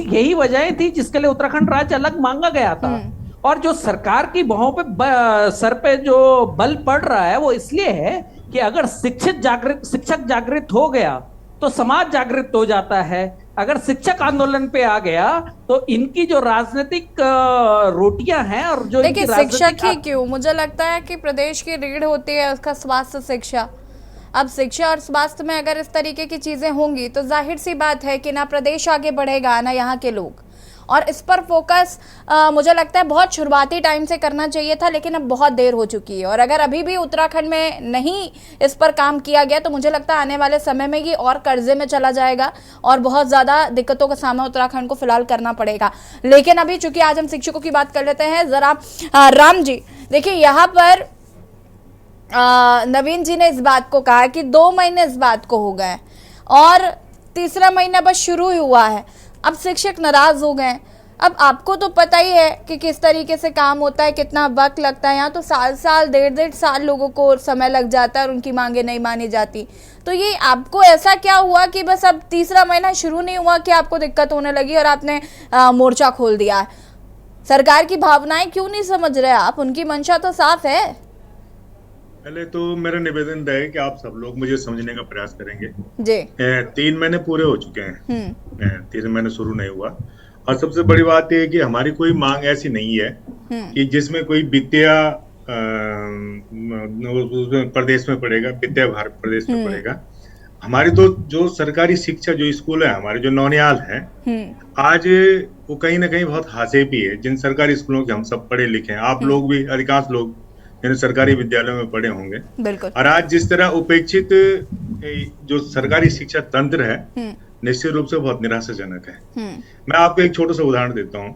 यही वजह थी जिसके लिए उत्तराखंड राज्य अलग मांगा गया था। और जो सरकार की बाहों पे सर पे जो बल पड़ रहा है वो इसलिए है कि अगर शिक्षक जागृत हो गया तो समाज जागृत हो जाता है। अगर शिक्षक आंदोलन पे आ गया तो इनकी जो राजनीतिक रोटियां हैं और जो देखिए शिक्षक ही क्यों, मुझे लगता है कि प्रदेश की रीढ़ होती है उसका स्वास्थ्य शिक्षा। अब शिक्षा और स्वास्थ्य में अगर इस तरीके की चीजें होंगी तो जाहिर सी बात है कि ना प्रदेश आगे बढ़ेगा ना यहाँ के लोग। और इस पर फोकस मुझे लगता है बहुत शुरुआती टाइम से करना चाहिए था, लेकिन अब बहुत देर हो चुकी है। और अगर अभी भी उत्तराखंड में नहीं इस पर काम किया गया तो मुझे लगता है आने वाले समय में ये और कर्जे में चला जाएगा और बहुत ज़्यादा दिक्कतों का सामना उत्तराखंड को फिलहाल करना पड़ेगा। लेकिन अभी चूंकि आज हम शिक्षकों की बात कर लेते हैं, ज़रा राम जी देखिए, यहाँ पर नवीन जी ने इस बात को कहा कि 2 महीने इस बात को हो गए और तीसरा महीना बस शुरू ही हुआ है, अब शिक्षक नाराज हो गए। अब आपको तो पता ही है कि किस तरीके से काम होता है, कितना वक्त लगता है। यहाँ तो साल 1.5 साल लोगों को समय लग जाता है और उनकी मांगे नहीं मानी जाती। तो ये आपको ऐसा क्या हुआ कि बस अब तीसरा महीना शुरू नहीं हुआ कि आपको दिक्कत होने लगी और आपने मोर्चा खोल दिया है? सरकार की भावनाएं क्यों नहीं समझ रहे आप? उनकी मंशा तो साफ है। पहले तो मेरा निवेदन है कि आप सब लोग मुझे समझने का प्रयास करेंगे जी। 3 महीने पूरे हो चुके हैं, 3 महीने शुरू नहीं हुआ। और सबसे बड़ी बात यह है कि हमारी कोई मांग ऐसी नहीं है कि जिसमें कोई विद्या प्रदेश में पड़ेगा, विद्या भारत प्रदेश में पड़ेगा। हमारी तो जो सरकारी शिक्षा जो स्कूल है, हमारे जो नौनियाल है, आज वो कहीं ना कहीं बहुत हासे भी है। जिन सरकारी स्कूलों के हम सब पढ़े लिखे हैं, आप लोग भी, अधिकांश लोग सरकारी विद्यालयों में पढ़े होंगे। बिल्कुल। और आज जिस तरह उपेक्षित जो सरकारी शिक्षा तंत्र है, निश्चित रूप से बहुत निराशाजनक है। मैं आपको एक छोटा सा उदाहरण देता हूँ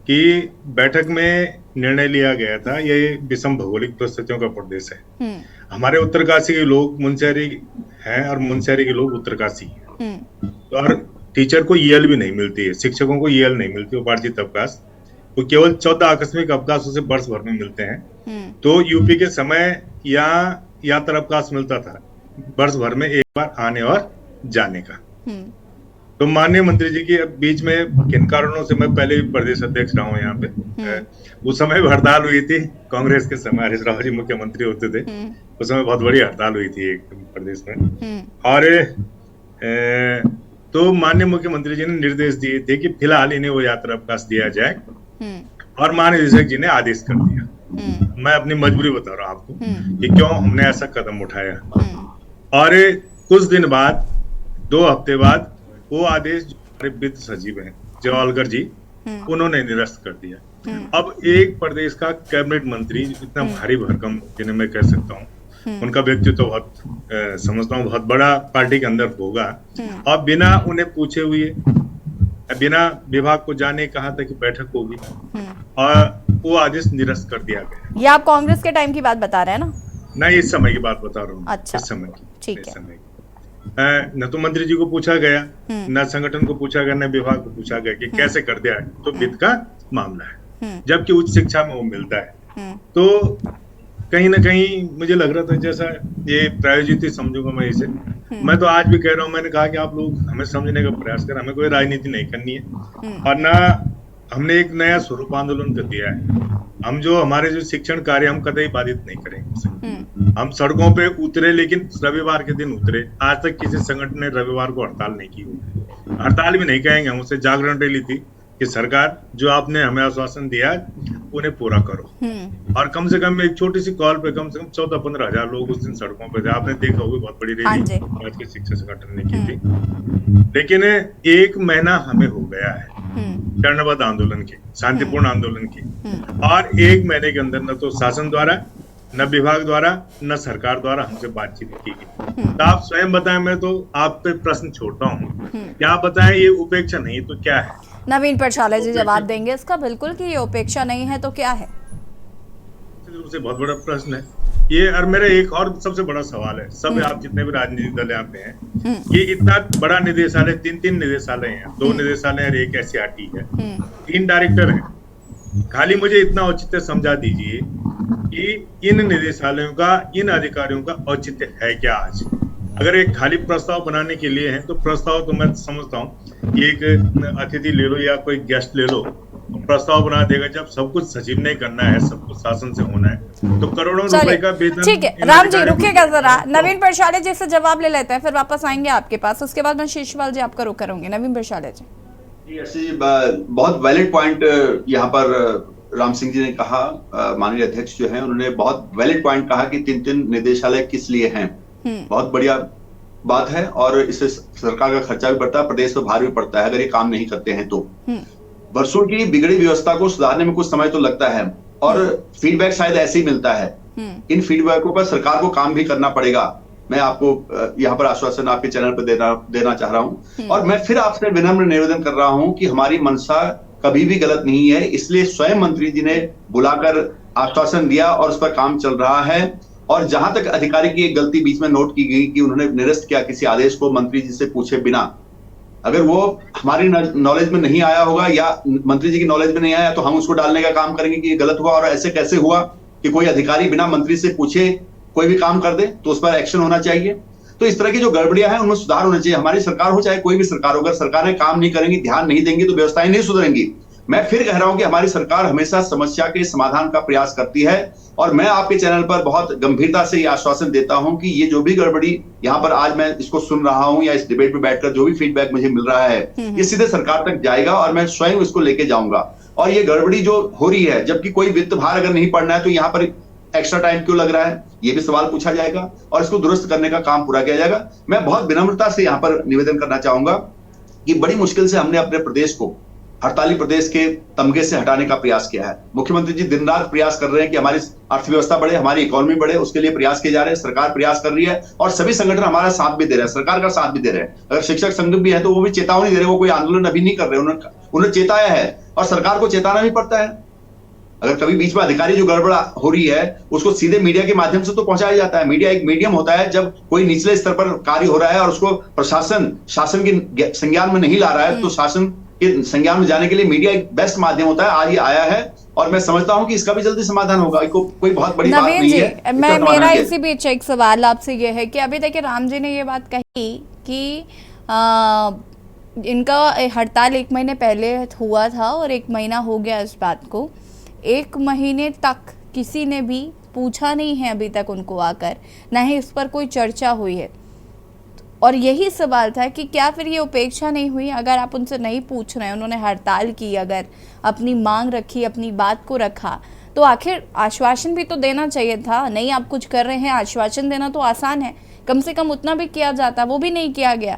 कि बैठक में निर्णय लिया गया था, ये विषम भौगोलिक परिस्थितियों का प्रदेश है। हमारे उत्तरकाशी के लोग मुनस्यारी हैं और मुनस्यारी के लोग उत्तरकाशी हैं। और टीचर को ईएल भी नहीं मिलती है, शिक्षकों को ईएल नहीं मिलती, उपार्जित अवकाश वो केवल 14 आकस्मिक अवकाशों से वर्ष भर में मिलते हैं। तो यूपी के समय या यात्रा अवकाश मिलता था वर्ष भर में एक बार आने और जाने का। तो माननीय मंत्री जी की अब बीच में किन कारणों से, मैं पहले भी प्रदेश अध्यक्ष रहा हूँ यहाँ पे, उस समय भी हड़ताल हुई थी कांग्रेस के समय, हरीश राव जी मुख्यमंत्री होते थे, उस समय बहुत बड़ी हड़ताल हुई थी एक प्रदेश में। और तो माननीय मुख्यमंत्री जी ने निर्देश दिए थे कि फिलहाल इन्हें वो यात्रा अवकाश दिया जाए, और महानिदेशक जी ने आदेश कर दिया। मैं अपनी मजबूरी बता रहा हूँ आपको कि क्यों हमने ऐसा कदम उठाया। और कुछ दिन बाद, 2 हफ्ते बाद, वो आदेश जो हमारे वित्त सचिव हैं जवालकर जी, उन्होंने निरस्त कर दिया। अब एक प्रदेश का कैबिनेट मंत्री, इतना भारी भरकम जिन्हें मैं कह सकता हूँ, उनका व्यक्तित्व तो बहुत समझता हूँ बहुत बड़ा पार्टी के अंदर होगा, और बिना उन्हें पूछे हुए, बिना विभाग को जाने कहा था कि बैठक होगी, और वो आदेश निरस्त कर दिया गया। ये आप कांग्रेस के टाइम की बात बता रहे हैं ना? नहीं, इस समय की बात बता रहा हूँ। अच्छा, इस समय की, ठीक है। समय न तो मंत्री जी को पूछा गया, न संगठन को पूछा गया, न विभाग को पूछा गया कि कैसे कर दिया है, तो वित्त का मामला है, जबकि उच्च शिक्षा में वो मिलता है। तो कहीं ना कहीं मुझे लग रहा था जैसा ये प्रायोजित ही समझूंगा मैं इसे। मैं तो आज भी कह रहा हूँ, मैंने कहा कि आप लोग हमें समझने का प्रयास करें, हमें कोई राजनीति नहीं करनी है, और ना हमने एक नया स्वरूप आंदोलन कर दिया है। हम जो हमारे जो शिक्षण कार्य, हम कतई बाधित नहीं करेंगे। हम सड़कों पे उतरे, लेकिन रविवार के दिन उतरे। आज तक किसी संगठन ने रविवार को हड़ताल नहीं की। हड़ताल भी नहीं कहेंगे, हम उससे जागरण रैली थी कि सरकार जो आपने हमें आश्वासन दिया उन्हें पूरा करो। और कम से कम एक छोटी सी कॉल पे कम से कम 14-15 हजार लोग उस दिन सड़कों पे थे। आपने देखा होगा, बहुत बड़ी रैली आज के शिक्षक संगठन ने की थी। लेकिन 1 महीना हमें हो गया है चरणबद्ध आंदोलन के, शांतिपूर्ण आंदोलन की, और 1 महीने के अंदर न तो शासन द्वारा, न विभाग द्वारा, न सरकार द्वारा हमसे बातचीत की गई। तो आप स्वयं बताएं, मैं तो आप पे प्रश्न छोड़ता हूँ, क्या बताएं, ये उपेक्षा नहीं तो क्या है? नवीन प्रशाले जी जवाब देंगे इसका, बिल्कुल कि ये उपेक्षा नहीं है तो क्या है? से बहुत बड़ा प्रश्न है ये। और मेरा एक और सबसे बड़ा सवाल है, सब आप जितने भी राजनीतिक दल यहाँ पे हैं, ये इतना बड़ा निदेशालय, 3 निदेशालय हैं, 2 निदेशालय और 1 SCRT है, 3 डायरेक्टर हैं। खाली मुझे इतना औचित्य समझा दीजिए कि इन निदेशालयों का, इन अधिकारियों का औचित्य है क्या आज? अगर एक खाली प्रस्ताव बनाने के लिए है, तो प्रस्ताव तो मैं समझता हूँ एक अतिथि ले लो या कोई गेस्ट ले लो, प्रस्ताव बना देगा। जब सब कुछ सचिव ने करना है, सब कुछ शासन से होना है, तो करोड़ों रुपए का वेतन। ठीक है राम जी, रुकिएगा जरा, नवीन प्रशाले जी से जवाब ले लेते हैं, फिर वापस आएंगे आपके पास। उसके बाद मैं शीशवाल जी आपका रुक करूंगी। नवीन प्रशाले जी। बहुत वैलिड पॉइंट यहाँ पर राम सिंह जी ने कहा, माननीय अध्यक्ष जो है उन्होंने बहुत वैलिड पॉइंट कहा कि 3 निदेशालय किस लिए हैं। बहुत बढ़िया बात है, और इससे सरकार का खर्चा भी बढ़ता है, प्रदेश पर भार भी पड़ता है अगर ये काम नहीं करते हैं तो। वर्षों की बिगड़ी व्यवस्था को सुधारने में कुछ समय तो लगता है, और फीडबैक शायद ऐसे ही मिलता है। इन फीडबैकों पर सरकार को काम भी करना पड़ेगा। मैं आपको यहाँ पर आश्वासन आपके चैनल पर देना चाह रहा हूँ, और मैं फिर आपसे विनम्र निवेदन कर रहा हूँ कि हमारी मंशा कभी भी गलत नहीं है, इसलिए स्वयं मंत्री जी ने बुलाकर आश्वासन दिया और उस पर काम चल रहा है। और जहां तक अधिकारी की एक गलती बीच में नोट की गई कि उन्होंने निरस्त किया किसी आदेश को मंत्री जी से पूछे बिना, अगर वो हमारी नॉलेज में नहीं आया होगा या मंत्री जी की नॉलेज में नहीं आया, तो हम उसको डालने का काम करेंगे कि ये गलत हुआ। और ऐसे कैसे हुआ कि कोई अधिकारी बिना मंत्री से पूछे कोई भी काम कर दे, तो उस पर एक्शन होना चाहिए। तो इस तरह की जो गड़बड़ियां हैं उनमें सुधार होना चाहिए। हमारी सरकार हो चाहे कोई भी सरकार हो, अगर सरकारें काम नहीं करेंगी, ध्यान नहीं देंगी, तो व्यवस्थाएं नहीं सुधरेंगी। मैं फिर कह रहा हूं कि हमारी सरकार हमेशा समस्या के समाधान का प्रयास करती है, और मैं आपके चैनल पर बहुत गंभीरता से ये आश्वासन देता हूं कि ये जो भी गड़बड़ी यहाँ पर आज मैं इसको सुन रहा हूं या इस डिबेट में बैठकर जो भी फीडबैक मुझे मिल रहा है, ये सीधे सरकार तक जाएगा, और मैं स्वयं इसको लेके जाऊंगा। और ये गड़बड़ी जो हो रही है, जबकि कोई वित्त भार अगर नहीं पड़ना है, तो यहाँ पर एक्स्ट्रा टाइम क्यों लग रहा है, ये भी सवाल पूछा जाएगा, और इसको दुरुस्त करने का काम पूरा किया जाएगा। मैं बहुत विनम्रता से यहाँ पर निवेदन करना चाहूंगा कि बड़ी मुश्किल से हमने अपने प्रदेश को हड़ताली प्रदेश के तमगे से हटाने का प्रयास किया है। मुख्यमंत्री जी दिन रात प्रयास कर रहे हैं कि हमारी अर्थव्यवस्था बढ़े, हमारी इकोनॉमी बढ़े, उसके लिए प्रयास किए जा रहे हैं। सरकार प्रयास कर रही है, और सभी संगठन हमारा साथ भी दे रहे हैं, सरकार का साथ भी दे रहे हैं। अगर शिक्षक संघ भी है तो वो भी चेतावनी दे रहे हैं, वो कोई आंदोलन अभी नहीं कर रहे, उन्होंने चेताया है, और सरकार को चेताना भी पड़ता है। अगर कभी बीच में अधिकारी जो गड़बड़ हो रही है, उसको सीधे मीडिया के माध्यम से तो पहुंचाया जाता है। मीडिया एक मीडियम होता है, जब कोई निचले स्तर पर कार्य हो रहा है और उसको प्रशासन शासन के संज्ञान में नहीं ला रहा है, तो शासन के संज्ञान में जाने के लिए मीडिया एक बेस्ट माध्यम होता है। आज ये आया है, और मैं समझता हूं कि इसका भी जल्दी समाधान होगा। कोई बहुत बड़ी बात नहीं है। मेरा इसी बीच एक सवाल आपसे ये है कि अभी देखिए राम जी ने ये बात कही कि इनका हड़ताल 1 महीने पहले हुआ था और 1 महीना हो गया इस बात को। 1 महीने तक किसी ने भी पूछा नहीं है अभी तक उनको आकर, ना ही इस पर कोई चर्चा हुई है। और यही सवाल था कि क्या फिर ये उपेक्षा नहीं हुई? अगर आप उनसे नहीं पूछ रहे हैं, उन्होंने हड़ताल की, अगर अपनी मांग रखी, अपनी बात को रखा, तो आखिर आश्वासन भी तो देना चाहिए था। नहीं आप कुछ कर रहे हैं, आश्वासन देना तो आसान है, कम से कम उतना भी किया जाता, वो भी नहीं किया गया।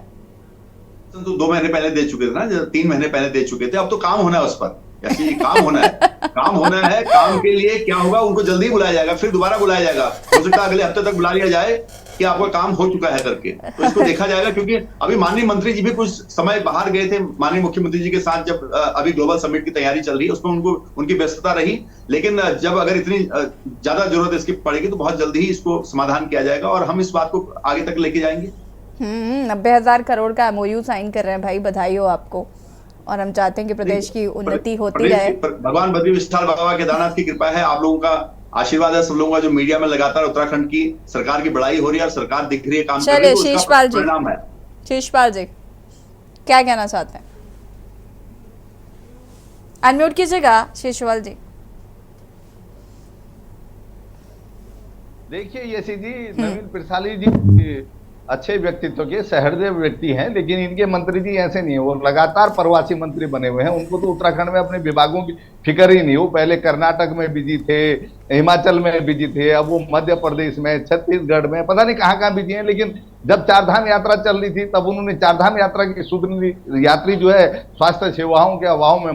तो 2 महीने पहले दे चुके थे ना, 3 महीने पहले दे चुके थे। अब तो काम होना है उस पर, ऐसे ही काम होना है, काम होना है। काम के लिए क्या होगा, उनको जल्दी बुलाया जाएगा, फिर दोबारा बुलाया जाएगा, हो सकता है अगले हफ्ते तक बुला लिया जाए कि आपका काम हो चुका है करके। तो इसको देखा जाएगा, क्योंकि अभी माननीय मंत्री जी भी कुछ समय बाहर गए थे माननीय मुख्यमंत्री जी के साथ, जब अभी ग्लोबल समिट की तैयारी चल रही है, उसमें उनको उनकी व्यस्तता रही। लेकिन जब अगर इतनी ज्यादा जरूरत इसकी पड़ेगी तो बहुत जल्दी ही इसको समाधान किया जाएगा और हम इस बात को आगे तक लेके जाएंगे। 90,000 करोड़ का MOU साइन कर रहे हैं भाई, बधाई हो आपको। और हम चाहते हैं कि प्रदेश की उन्नति होती रहे। भगवान बद्री विशाल बाबा केदारनाथ की कृपा है, आप लोगों का आशीर्वाद है, सब लोगों का, जो मीडिया में लगातार उत्तराखंड की सरकार की बड़ाई हो रही है और सरकार दिख रही है, काम कर रही है, चलिए उसका परिणाम है। शीशपाल जी क्या कहना चाहते हैं? अनम्यूट कीजिएगा शीशपाल जी। देखिए यशी जी, नवीन प्रसाली जी अच्छे व्यक्तित्व के सहृदय व्यक्ति हैं, लेकिन इनके मंत्री जी ऐसे नहीं है। वो लगातार प्रवासी मंत्री बने हुए हैं, उनको तो उत्तराखंड में अपने विभागों की फिक्र ही नहीं। वो पहले कर्नाटक में बिजी थे, हिमाचल में बिजी थे, अब वो मध्य प्रदेश में, छत्तीसगढ़ में, पता नहीं कहाँ कहाँ बिजी हैं। लेकिन जब चारधाम यात्रा चल रही थी तब उन्होंने चारधाम यात्रा की शुद्ध यात्री जो है स्वास्थ्य सेवाओं के अभाव में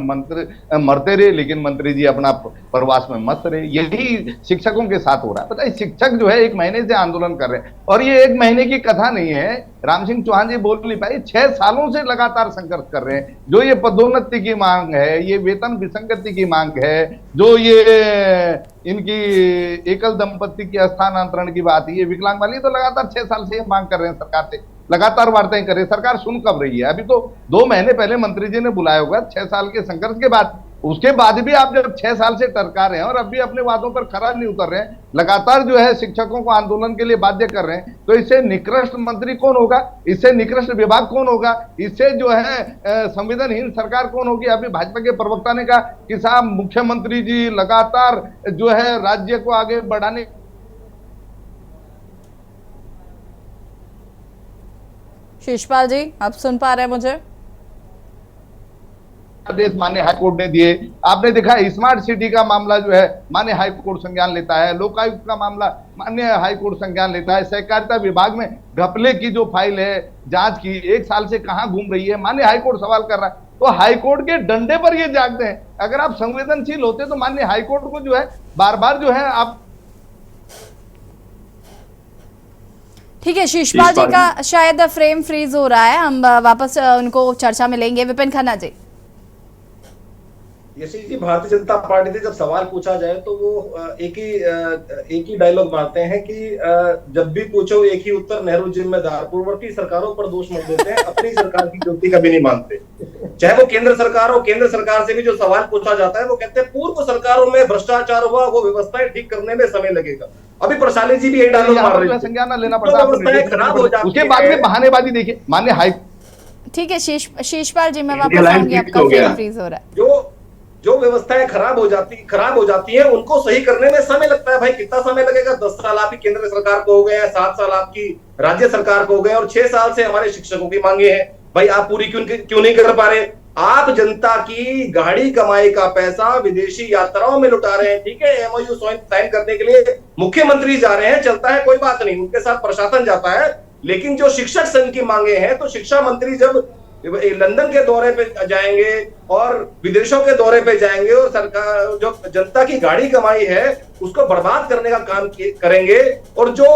मरते रहे, लेकिन मंत्री जी अपना प्रवास में मस्त रहे। यही शिक्षकों के साथ हो रहा है। पता है, शिक्षक जो है 1 महीने से आंदोलन कर रहे हैं, और ये 1 महीने की कथा नहीं है। राम सिंह चौहान जी बोल नहीं पाए, 6 सालों से लगातार संघर्ष कर रहे हैं। जो ये पदोन्नति की मांग है, ये वेतन विसंगति की मांग है, जो ये इनकी एकल दंपति की स्थानांतरण की बात है, ये विकलांग वाली, तो लगातार 6 साल से ये मांग कर रहे हैं सरकार से, लगातार वार्ताएं कर रहे हैं। सरकार सुन कब रही है? अभी तो 2 महीने पहले मंत्री जी ने बुलाया होगा, 6 साल के संघर्ष के बाद। उसके बाद भी आप जब 6 साल से टरका रहे हैं और अब भी अपने वादों पर खरा नहीं उतर रहे हैं, लगातार जो है शिक्षकों को आंदोलन के लिए बाध्य कर रहे हैं, तो इससे निकृष्ट मंत्री कौन होगा? इससे निकृष्ट विभाग कौन होगा? इससे जो है संवेदनहीन सरकार कौन होगी? अभी भाजपा के प्रवक्ता ने कहा कि साहब मुख्यमंत्री जी लगातार जो है राज्य को आगे बढ़ाने। शीशपाल जी आप सुन पा रहे हैं मुझे? आदेश माननीय हाईकोर्ट ने दिए। आपने देखा स्मार्ट सिटी का मामला जो है माननीय हाईकोर्ट संज्ञान लेता है, लोकायुक्त का मामला माननीय हाईकोर्ट संज्ञान लेता है, सहकारिता विभाग में घपले की जो फाइल है जांच की 1 साल से कहां घूम रही है, माननीय हाईकोर्ट सवाल कर रहा है। तो हाईकोर्ट के डंडे पर ये जागते हैं। अगर आप संवेदनशील होते तो माननीय हाईकोर्ट को जो है बार बार जो है आप। ठीक है, शीशपाल जी का शायद फ्रेम फ्रीज हो रहा है, हम वापस उनको चर्चा में लेंगे। विपिन खन्ना जी। यशी जी, भारतीय जनता पार्टी से जब सवाल पूछा जाए तो वो एक ही डायलॉग मारते हैं कि जब भी पूछो एक ही उत्तर, नेहरू जिम्मेदार। पूर्ववर्ती सरकारों पर दोष मत देते हैं, अपनी सरकार की गलती कभी नहीं मानते। चाहे वो केंद्र सरकार हो, केंद्र सरकार से भी जो सवाल पूछा जाता है वो कहते हैं पूर्व सरकारों में भ्रष्टाचार हुआ, वो व्यवस्थाएं ठीक करने में समय लगेगा। अभी प्रशाली जी भी यही डायलॉग मार रहे हैं, संज्ञान लेना पड़ता है, खराब हो जाती है। उसके बाद में बहानेबाजी देखिए माननीय हाई। ठीक है शीशपाल जी, मैं वापस आऊंगी, आपका फ्रेम फ्रीज हो रहा है। जो व्यवस्थाएं खराब हो जाती है उनको सही करने में समय लगता है। भाई कितना समय लगेगा? 10 साल आपकी केंद्र सरकार को हो गए हैं, 7 साल आपकी राज्य सरकार को हो गए, और 6 साल से हमारे शिक्षकों की मांगे हैं। भाई आप पूरी क्यों नहीं कर पा रहे? आप जनता की गाड़ी कमाई का पैसा विदेशी यात्राओं में लुटा रहे हैं। ठीक है, MOU साइन करने के लिए मुख्यमंत्री जा रहे हैं, चलता है, कोई बात नहीं, उनके साथ प्रशासन जाता है। लेकिन जो शिक्षक संघ की मांगे हैं, तो शिक्षा मंत्री जब लंदन के दौरे पे जाएंगे और विदेशों के दौरे पे जाएंगे और सरकार जो जनता की गाड़ी कमाई है उसको बर्बाद करने का काम करेंगे, और जो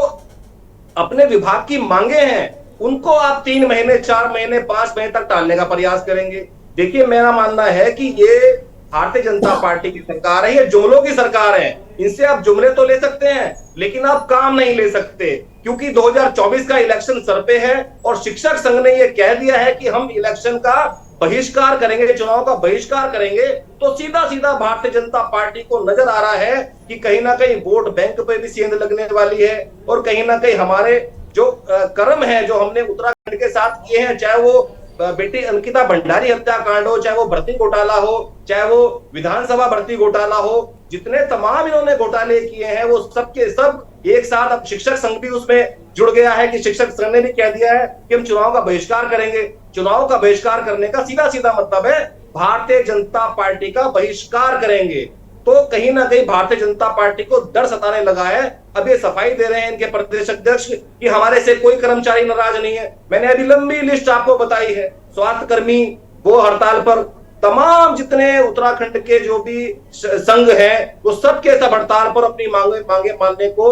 अपने विभाग की मांगे हैं उनको आप 3 महीने, 4 महीने, 5 महीने तक टालने का प्रयास करेंगे। देखिए, मेरा मानना है कि ये भारतीय जनता पार्टी की सरकार है, ये जुमलों की सरकार है। इनसे आप जुमले तो ले सकते हैं लेकिन आप काम नहीं ले सकते, क्योंकि 2024 का इलेक्शन सर पे है और शिक्षक संघ ने यह कह दिया है कि हम इलेक्शन का बहिष्कार करेंगे, चुनाव का बहिष्कार करेंगे। तो सीधा सीधा भारतीय जनता पार्टी को नजर आ रहा है कि कहीं ना कहीं वोट बैंक पे भी सेंध लगने वाली है और कहीं ना कहीं हमारे जो कर्म है जो हमने उत्तराखंड के साथ किए हैं, चाहे वो बेटी अंकिता भंडारी हत्याकांड हो, चाहे वो भर्ती घोटाला हो, चाहे वो विधानसभा भर्ती घोटाला हो, जितने तमाम इन्होंने घोटाले किए हैं वो सब के सब एक साथ। अब शिक्षक संघ भी उसमें जुड़ गया है कि शिक्षक संघ ने भी कह दिया है कि हम चुनाव का बहिष्कार करेंगे। चुनाव का बहिष्कार करने का सीधा सीधा मतलब है भारतीय जनता पार्टी का बहिष्कार करेंगे। तो कहीं ना कहीं भारतीय जनता पार्टी को डर सताने लगा है। अब ये सफाई दे रहे हैं इनके प्रदेश अध्यक्ष कि हमारे से कोई कर्मचारी नाराज नहीं है। मैंने अभी लंबी लिस्ट आपको बताई है, स्वास्थ्य कर्मी वो हड़ताल पर, तमाम जितने उत्तराखंड के जो भी संघ हैं वो सब के सब हड़ताल पर अपनी मांगे मानने को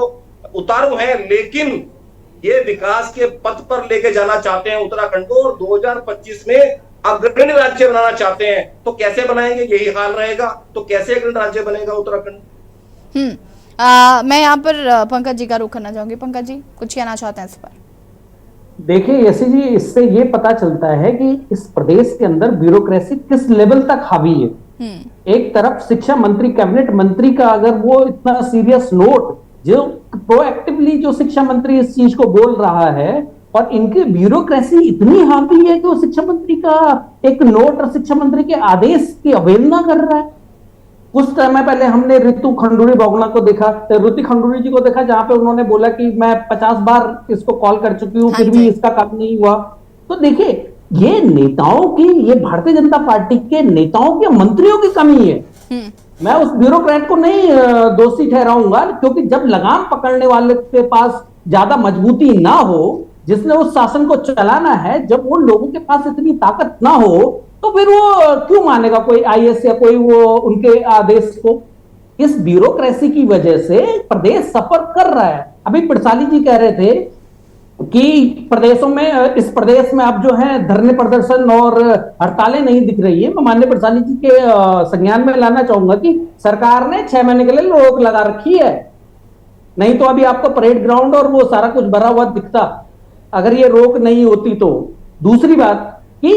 उतारू हैं। लेकिन ये विकास के पथ पर लेके जाना चाहते हैं उत्तराखंड को और 2025 में अग्रणी राज्य बनाना चाहते हैं। तो कैसे बनाएंगे, यही हाल रहेगा। तो कैसे अग्रणी राज्य बनेगा उत्तराखंड? मैं यहाँ पर पंकज जी का रुख करना चाहूंगी। पंकज जी कुछ कहना चाहते हैं इस पर? देखिए यशी जी, इससे ये पता चलता है कि इस प्रदेश के अंदर ब्यूरोक्रेसी किस लेवल तक हावी है। एक तरफ शिक्षा मंत्री, कैबिनेट मंत्री का अगर वो इतना सीरियस नोट, जो प्रोएक्टिवली जो शिक्षा मंत्री इस चीज को बोल रहा है, और इनकी ब्यूरोक्रेसी इतनी हावी है कि वो शिक्षा मंत्री का एक नोट और शिक्षा मंत्री के आदेश की अवहेलना कर रहा है। कुछ समय पहले हमने ऋतु खंडूरी बोगला को देखा, ऋतु खंडूरी जी को देखा, जहां पे उन्होंने बोला कि मैं 50 बार इसको कॉल कर चुकी हूँ, फिर भी इसका काम नहीं हुआ। तो देखिए ये नेताओं की, ये भारतीय जनता पार्टी के नेताओं के, मंत्रियों की कमी है। मैं उस ब्यूरोक्रेट को नहीं दोषी ठहराऊंगा, क्योंकि जब लगाम पकड़ने वाले के पास ज्यादा मजबूती ना हो, जिसने उस शासन को चलाना है, जब वो लोगों के पास इतनी ताकत ना हो, तो फिर वो क्यों मानेगा कोई आईएएस या कोई वो उनके आदेश को? इस ब्यूरोक्रेसी की वजह से प्रदेश सफर कर रहा है। अभी पिड़साली जी कह रहे थे कि प्रदेशों में, इस प्रदेश में अब जो है धरने प्रदर्शन और हड़तालें नहीं दिख रही है। मैं माननीय पिड़साली जी के संज्ञान में लाना चाहूंगा कि सरकार ने 6 महीने के लिए रोक लगा रखी है, नहीं तो अभी आपको परेड ग्राउंड और वो सारा कुछ भरा हुआ दिखता अगर ये रोक नहीं होती तो। दूसरी बात कि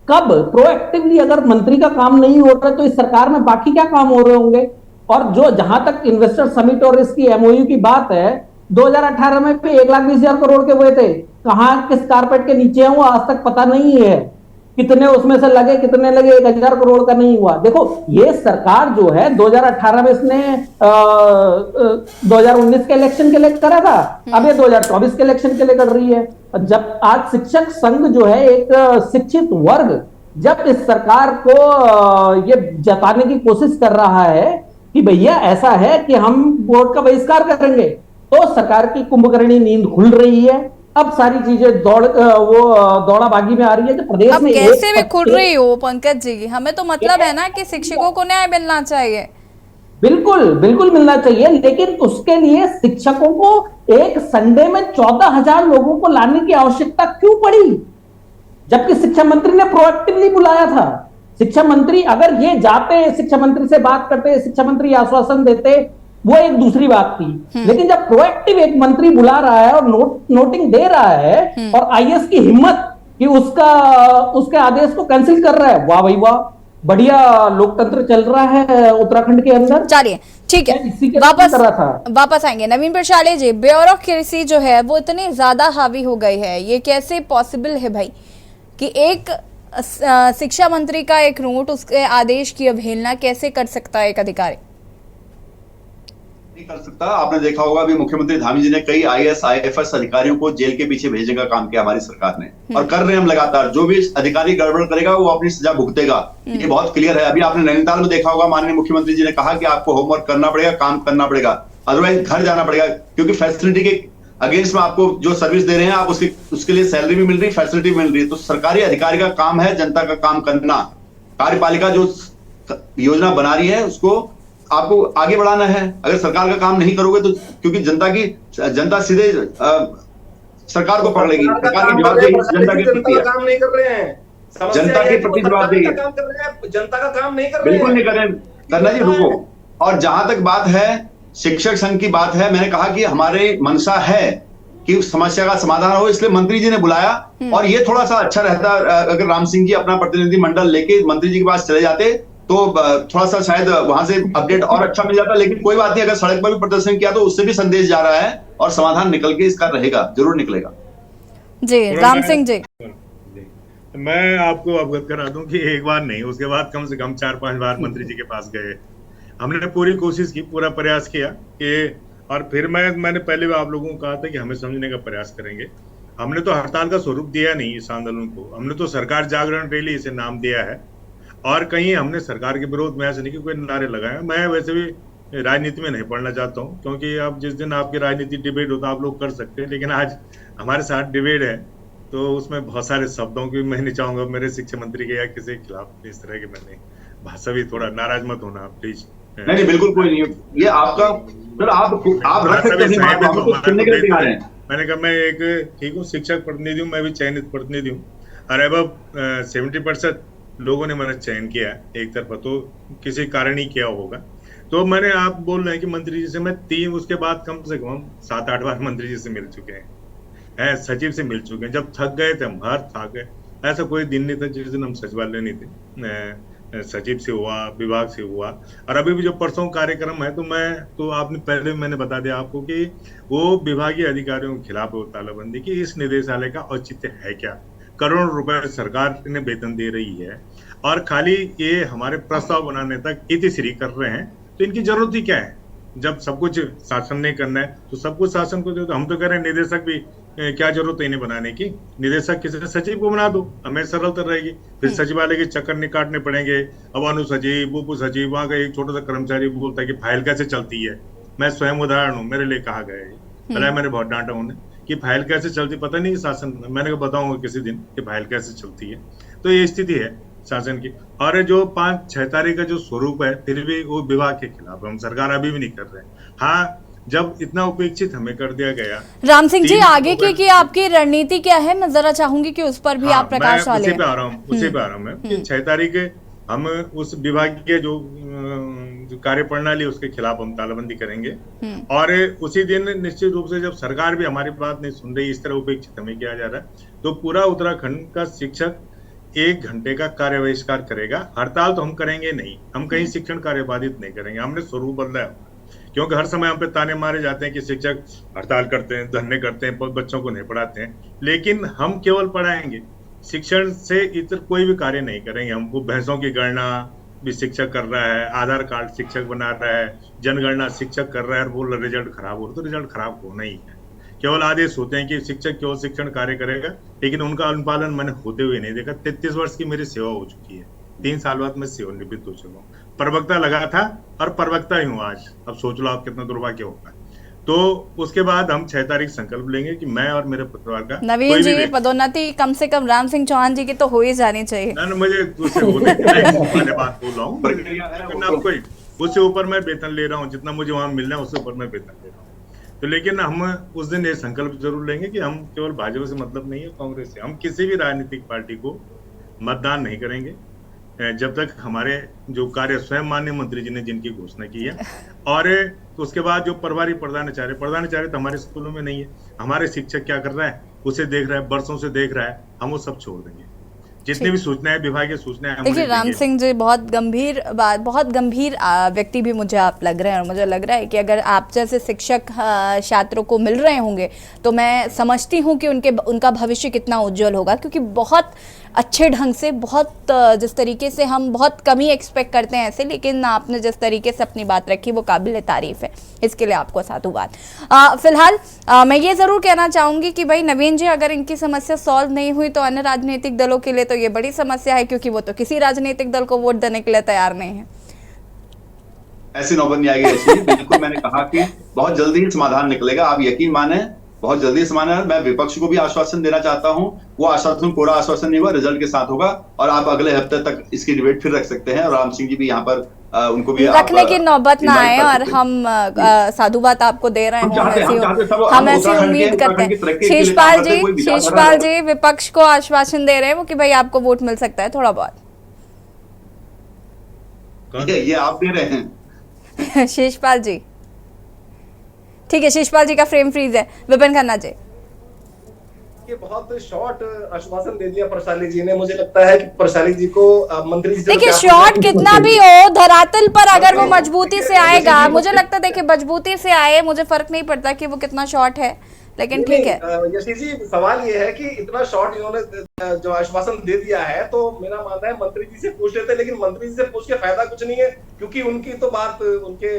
कब प्रोएक्टिवली अगर मंत्री का काम नहीं हो रहा तो इस सरकार में बाकी क्या काम हो रहे होंगे? और जो जहां तक इन्वेस्टर समिट और इसकी एमओयू की बात है, 2018 में 1,20,000 करोड़ के हुए थे, कहां किस कारपेट के नीचे हैं वो आज तक पता नहीं है। कितने उसमें से लगे, कितने लगे, 1,000 करोड़ का नहीं हुआ। देखो ये सरकार जो है 2018 में इसने 2019 के इलेक्शन के लिए करा था, अब ये 2024 के इलेक्शन के लिए कर रही है। जब आज शिक्षक संघ जो है, एक शिक्षित वर्ग जब इस सरकार को ये जताने की कोशिश कर रहा है कि भैया ऐसा है कि हम वोट का बहिष्कार करेंगे, तो सरकार की कुंभकर्णी नींद खुल रही है। अब सारी चीजें दौड़ा बागी में आ रही है। तो प्रदेश अब में कैसे भी खुल रही हो पंकज जी, हमें तो मतलब है ना कि शिक्षकों को न्याय मिलना चाहिए। बिल्कुल बिल्कुल मिलना चाहिए, लेकिन उसके लिए शिक्षकों को एक संडे में 14,000 लोगों को लाने की आवश्यकता क्यों पड़ी, जबकि शिक्षा मंत्री ने प्रोएक्टिवली बुलाया था। शिक्षा मंत्री अगर ये जाते, शिक्षा मंत्री से बात करते, शिक्षा मंत्री आश्वासन देते, वो एक दूसरी बात थी। लेकिन जब प्रोएक्टिव एक मंत्री बुला रहा है और नोटिंग दे रहा है और आईएएस की हिम्मत कि उसके आदेश को कैंसिल कर रहा है, वाह भाई वाह, बढ़िया लोकतंत्र चल रहा है उत्तराखंड के अंदर। चलिए ठीक है, वापस आएंगे। नवीन प्रशाले जी, ब्यूरोक्रेसी जो है वो इतनी ज्यादा हावी हो गई है, ये कैसे पॉसिबल है भाई कि एक शिक्षा मंत्री का एक नोट, उसके आदेश की अवहेलना कैसे कर सकता है एक अधिकारी? नहीं कर सकता। आपने देखा होगा अभी मुख्यमंत्री धामी जी ने कई आईएएस आईएफएस अधिकारियों को जेल के पीछे भेजने का काम किया हमारी सरकार ने, और कर रहे हैं हम लगातार। जो भी अधिकारी गड़बड़ करेगा वो अपनी सजा भुगतेगा, ये बहुत क्लियर है। अभी आपने नैनीताल में देखा होगा, माननीय मुख्यमंत्री जी ने कहा कि आपको होमवर्क करना पड़ेगा, काम करना पड़ेगा, अदरवाइज घर जाना पड़ेगा, क्योंकि फैसिलिटी के अगेंस्ट में आपको जो सर्विस दे रहे हैं आप उसके लिए सैलरी भी मिल रही है, फैसिलिटी भी मिल रही है। तो सरकारी अधिकारी का काम है जनता का काम करना। कार्यपालिका जो योजना बना रही है उसको आपको आगे बढ़ाना है। अगर सरकार का काम नहीं करोगे तो, क्योंकि जनता सीधे सरकार को पकड़ेगी। सरकार की जवाबदेही जनता के प्रति है। काम नहीं कर रहे हैं, जनता के प्रति जवाबदेही है, जनता का काम नहीं कर रहे हैं। बिल्कुल नहीं कर रहे हैं, करना जी, रुको। और जहां तक बात है शिक्षक संघ की बात है, मैंने कहा कि हमारे मंशा है कि उस समस्या का समाधान हो, इसलिए मंत्री जी ने बुलाया। और ये थोड़ा सा अच्छा रहता अगर राम सिंह जी अपना प्रतिनिधि मंडल लेके मंत्री जी के पास चले जाते, तो थोड़ा सा शायद वहां से अपडेट और अच्छा मिल जाता, लेकिन कोई बात नहीं, अगर सड़क पर भी प्रदर्शन किया तो उससे भी संदेश जा रहा है और समाधान निकल के इसका रहेगा, जरूर निकलेगा। जी राम सिंह जी, मैं आपको अवगत करा दूं कि एक बार नहीं, उसके बाद कम से कम 4-5 बार मंत्री जी के पास गए। हमने पूरी कोशिश की, पूरा प्रयास किया कि, और फिर मैंने पहले भी आप लोगों को कहा था कि हमें समझने का प्रयास करेंगे। हमने तो हड़ताल का स्वरूप दिया नहीं इस आंदोलन को, हमने तो सरकार जागरण रैली इसे नाम दिया है, और कहीं हमने सरकार के विरोध में ऐसे नहीं कि कोई नारे लगाए। मैं वैसे भी राजनीति में नहीं पढ़ना चाहता हूँ, क्योंकि अब जिस दिन आपकी राजनीति डिबेट होता आप लोग कर सकते हैं, लेकिन आज हमारे साथ डिबेट है तो उसमें बहुत सारे शब्दों की मैं नहीं चाहूंगा मेरे शिक्षा मंत्री के या किसी के खिलाफ इस तरह की मैंने भाषा भी, थोड़ा नाराज मत होना प्लीज। नहीं बिल्कुल कोई नहीं, ये आपका सर, आप रख सकते हैं, हम तो सुनने के लिए तैयार हैं। मैंने कहा मैं एक ठीक हूँ, शिक्षक प्रतिनिधि हूँ, मैं भी चयनित प्रतिनिधि हूँ, और अब 70% लोगों ने मैंने चयन किया एक तरफा, तो किसी कारण ही किया होगा। तो मैंने, आप बोल रहे हैं कि मंत्री जी से मैं 3, उसके बाद कम से कम 7-8 बार मंत्री जी से मिल चुके हैं, सचिव से मिल चुके हैं। जब थक गए थे हम, हर थक गए, ऐसा कोई दिन नहीं था जिस दिन हम सचिवालय नहीं थे। सचिव से हुआ, विभाग से हुआ, और अभी भी जो परसों कार्यक्रम है तो आपने पहले मैंने बता दिया आपको कि वो विभागीय अधिकारियों के खिलाफ तालाबंदी की, इस निदेशालय का औचित्य है क्या? करोड़ों रुपए सरकार ने वेतन दे रही है, और खाली ये हमारे प्रस्ताव बनाने तक इतिश्री कर रहे हैं, तो इनकी जरूरत ही क्या है? जब सब कुछ शासन ने करना है तो सब कुछ शासन को दे दो। हम तो कह रहे हैं निदेशक भी, क्या जरूरत है इन्हें बनाने की? निदेशक किसी सचिव को बना दो, हमें सरलता रहेगी। फिर सचिवालय के चक्कर नहीं काटने पड़ेंगे। अब अनु सचिव, उप सचिव, वहां का एक छोटा सा कर्मचारी बोलता है कि फाइल कैसे चलती है। मैं स्वयं उदाहरण हूँ, मेरे लिए कहा गया है, पहले मैंने बहुत डांटा उन्हें कि फाइल कैसे चलती, पता नहीं शासन में। मैंने कहा बताऊंगा किसी दिन कि फाइल कैसे चलती है। तो ये स्थिति है शासन की। और जो 5-6 तारीख का जो स्वरूप है, फिर भी वो विभाग के खिलाफ हम सरकार अभी भी नहीं कर रहे हैं। हाँ, जब इतना उपेक्षित हमें कर दिया गया। राम सिंह जी, आगे की आपकी रणनीति क्या है? मैं जरा चाहूंगी कि उस पर भी आप प्रकाश डालें। उसी पे आ रहा हूँ मैं कि 6 तारीख हम उस विभाग के जो कार्यप्रणाली उसके खिलाफ हम तालाबंदी करेंगे, और उसी दिन निश्चित रूप से जब सरकार भी हमारी बात नहीं सुन रही, इस तरह उपेक्षित हमें किया जा रहा है, तो पूरा उत्तराखंड का शिक्षक 1 घंटे का कार्य बहिष्कार करेगा। हड़ताल तो हम करेंगे नहीं, हम कहीं शिक्षण कार्य बाधित नहीं करेंगे। हमने स्वरूप बदला है, क्योंकि हर समय हम पे ताने मारे जाते हैं कि शिक्षक हड़ताल करते हैं, धरने करते हैं, बच्चों को नहीं पढ़ाते हैं। लेकिन हम केवल पढ़ाएंगे, शिक्षण से इतर कोई भी कार्य नहीं करेंगे। हमको भैंसों की गणना भी शिक्षक कर रहा है, आधार कार्ड शिक्षक बना रहा है, जनगणना शिक्षक कर रहा है, और बोल रहा रिजल्ट खराब हो रहा है। तो रिजल्ट खराब होना ही है। केवल आदेश होते हैं कि शिक्षक केवल शिक्षण कार्य करेगा, लेकिन उनका अनुपालन मैंने होते हुए नहीं देखा। 33 वर्ष की मेरी सेवा हो चुकी है, 3 साल बाद मैं सेवानिवृत्त हो चुका हूँ। प्रवक्ता लगा था और प्रवक्ता ही हूँ आज। अब सोच लो आप कितना दुर्भाग्य होगा। तो उसके बाद हम 6 तारीख संकल्प लेंगे कि मैं और मेरे परिवार का नवीन जी, पदोन्नति कम से कम राम सिंह चौहान जी की तो हो ही जानी चाहिए। मुझे उससे बात बोल रहा हूँ, उससे ऊपर मैं वेतन ले रहा हूँ, जितना मुझे वहां मिलना है उससे ऊपर मैं वेतन ले रहा हूँ। तो लेकिन हम उस दिन ये संकल्प जरूर लेंगे कि हम केवल भाजपा से मतलब नहीं है, कांग्रेस से, हम किसी भी राजनीतिक पार्टी को मतदान नहीं करेंगे जब तक हमारे जो कार्य स्वयं माननीय मंत्री जी ने जिनकी घोषणा की है। और तो उसके बाद जो प्रभारी प्रधानाचार्य तो हमारे स्कूलों में नहीं है। हमारे शिक्षक क्या कर रहा है उसे देख रहा है, बरसों से देख रहा है, हम वो सब छोड़ देंगे। जितनी भी सूचनाएं, विभागीय सूचनाएं, देखिए राम सिंह जी, बहुत गंभीर बात, बहुत गंभीर व्यक्ति भी मुझे आप लग रहे हैं, और मुझे लग रहा है कि अगर आप जैसे शिक्षक छात्रों को मिल रहे होंगे तो मैं समझती हूँ कि उनका भविष्य कितना उज्जवल होगा, क्योंकि बहुत अच्छे ढंग से, बहुत जिस तरीके से हम बहुत कम ही एक्सपेक्ट करते हैं ऐसे, लेकिन आपने जिस तरीके से अपनी बात रखी वो काबिल तारीफ है, इसके लिए आपको साधुवाद। फिलहाल मैं ये जरूर कहना चाहूंगी कि भाई नवीन जी, अगर इनकी समस्या सॉल्व नहीं हुई तो अन्य राजनीतिक दलों के लिए तो ये बड़ी समस्या है, क्योंकि वो तो किसी राजनीतिक दल को वोट देने के लिए तैयार नहीं है। ऐसी नौबत नहीं आएगी। ऐसी बिल्कुल, मैंने कहा कि बहुत जल्दी ही समाधान निकलेगा, आप यकीन माने, बहुत जल्दी समाधान। मैं विपक्ष को भी आश्वासन देना चाहता हूं, वो आश्वासन पूरा आश्वासन नहीं हुआ, रिजल्ट के साथ होगा, और आप अगले हफ्ते तक इसकी डिबेट फिर रख सकते हैं। और राम सिंह जी भी यहाँ पर उनको भी रखने की नौबत ना आए, और हम साधुवाद आपको दे रहे हैं, हम ऐसी उम्मीद करते हैं। शेषपाल जी विपक्ष को आश्वासन दे रहे हैं वो कि भाई आपको वोट मिल सकता है थोड़ा बहुत। ये आप दे रहे हैं शेषपाल जी, ठीक है, शेषपाल जी का फ्रेम फ्रीज है। विपिन खन्ना जी, ये बहुत शॉर्ट आश्वासन दे दिया प्रशाली जी ने। मुझे लगता है कि प्रशाली जी को मंत्री जी से देखिए क्या शॉर्ट पूछना कितना चाहिए। भी हो, धरातल पर अगर वो देखिए, मजबूती से देखिए, आएगा, देखिए, मुझे लगता है देखिए मजबूती से आए, मुझे फर्क नहीं पड़ता कि वो कितना शॉर्ट है, लेकिन ठीक है। यशी जी, सवाल ये है कि इतना शॉर्ट इन्होंने जो आश्वासन दे दिया है, तो मेरा मानना है मंत्री जी से पूछ लेते, लेकिन मंत्री जी से पूछ के फायदा कुछ नहीं है, क्योंकि उनकी तो बात उनके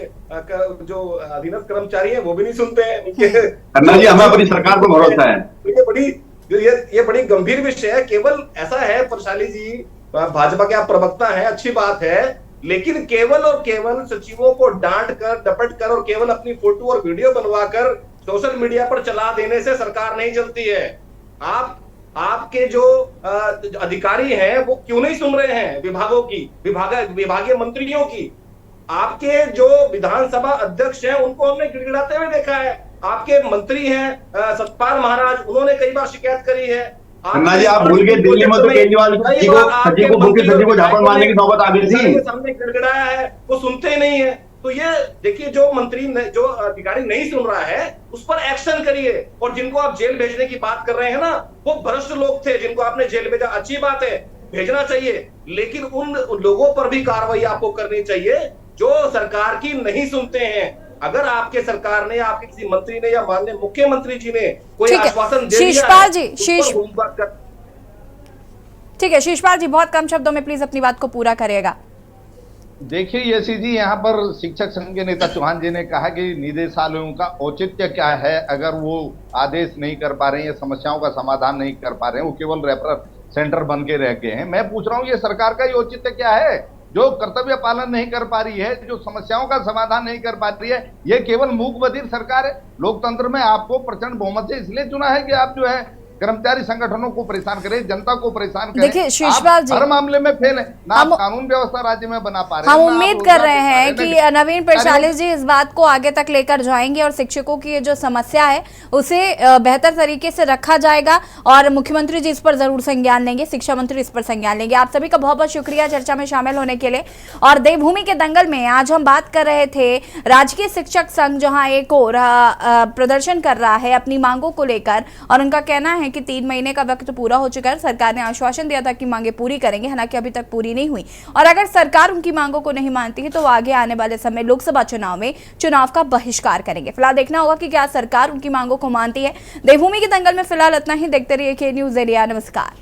जो अधीनस्थ कर्मचारी हैं वो भी नहीं सुनते हैं। उनके खन्ना जी, हमें अपनी सरकार पर भरोसा है। ये बड़ी गंभीर विषय है। केवल ऐसा है प्रशाली जी, भाजपा के आप प्रवक्ता हैं, अच्छी बात है, लेकिन केवल और केवल सचिवों को डांट कर, डपट कर और केवल अपनी फोटो और वीडियो बनवाकर सोशल मीडिया पर चला देने से सरकार नहीं चलती है। आपके जो अधिकारी हैं वो क्यों नहीं सुन रहे हैं विभागों की, विभागीय मंत्रियों की? आपके जो विधानसभा अध्यक्ष हैं उनको हमने गिड़गिड़ाते हुए देखा है। आपके मंत्री हैं सतपाल महाराज, उन्होंने कई बार शिकायत करी है। खन्ना जी, आप भूल गए दिल्ली में तो केजरीवाल सचिव को झापड़ मारने की नौबत आ गई थी। सामने गिड़गिड़ाया है, वो सुनते ही नहीं है। तो ये देखिए, जो मंत्री जो अधिकारी नहीं सुन रहा है उस पर एक्शन करिए। और जिनको आप जेल भेजने की बात कर रहे हैं ना, वो भ्रष्ट लोग थे जिनको आपने जेल भेजा, अच्छी बात है, भेजना चाहिए, लेकिन उन लोगों पर भी कार्रवाई आपको करनी चाहिए जो सरकार की नहीं सुनते हैं। अगर आपके सरकार ने, आपके किसी मंत्री ने या माननीय मुख्यमंत्री जी ने कोई आश्वासन दे दिया, शीशपाल जी, ठीक है शीशपाल जी, बहुत कम शब्दों में प्लीज अपनी बात को पूरा करिएगा। देखिए यशी जी, यहाँ पर शिक्षक संघ के नेता चौहान जी ने कहा कि निदेशालयों का औचित्य क्या है अगर वो आदेश नहीं कर पा रहे हैं या समस्याओं का समाधान नहीं कर पा रहे हैं, वो केवल रेफरल सेंटर बन के रह गए हैं। मैं पूछ रहा हूँ ये सरकार का ये औचित्य क्या है जो कर्तव्य पालन नहीं कर पा रही है, जो समस्याओं का समाधान नहीं कर पा रही है? ये केवल मूक बधिर सरकार है। लोकतंत्र में आपको प्रचंड बहुमत से इसलिए चुना है कि आप जो है कर्मचारी संगठनों को परेशान करें, जनता को परेशान करें। देखिए शीशपाल जी, हर मामले में फेल है ना, आप कानून व्यवस्था राज्य में बना पा रहे हैं। हम उम्मीद कर रहे हैं कि नवीन प्रशाली जी इस बात को आगे तक लेकर जाएंगे और शिक्षकों की जो समस्या है उसे बेहतर तरीके से रखा जाएगा और मुख्यमंत्री जी इस पर जरूर संज्ञान लेंगे, शिक्षा मंत्री इस पर संज्ञान लेंगे। आप सभी का बहुत बहुत शुक्रिया चर्चा में शामिल होने के लिए। और देवभूमि के दंगल में आज हम बात कर रहे थे राजकीय शिक्षक संघ जहां एक और प्रदर्शन कर रहा है अपनी मांगों को लेकर, और उनका कहना है कि 3 महीने का वक्त पूरा हो चुका है। सरकार ने आश्वासन दिया था कि मांगे पूरी करेंगे, हालांकि अभी तक पूरी नहीं हुई, और अगर सरकार उनकी मांगों को नहीं मानती है तो आगे आने वाले समय लोकसभा चुनाव में चुनाव का बहिष्कार करेंगे। फिलहाल देखना होगा कि क्या सरकार उनकी मांगों को मानती है। देवभूमि के दंगल में फिलहाल इतना ही। देखते रहिए के न्यूज़ एरिया। नमस्कार।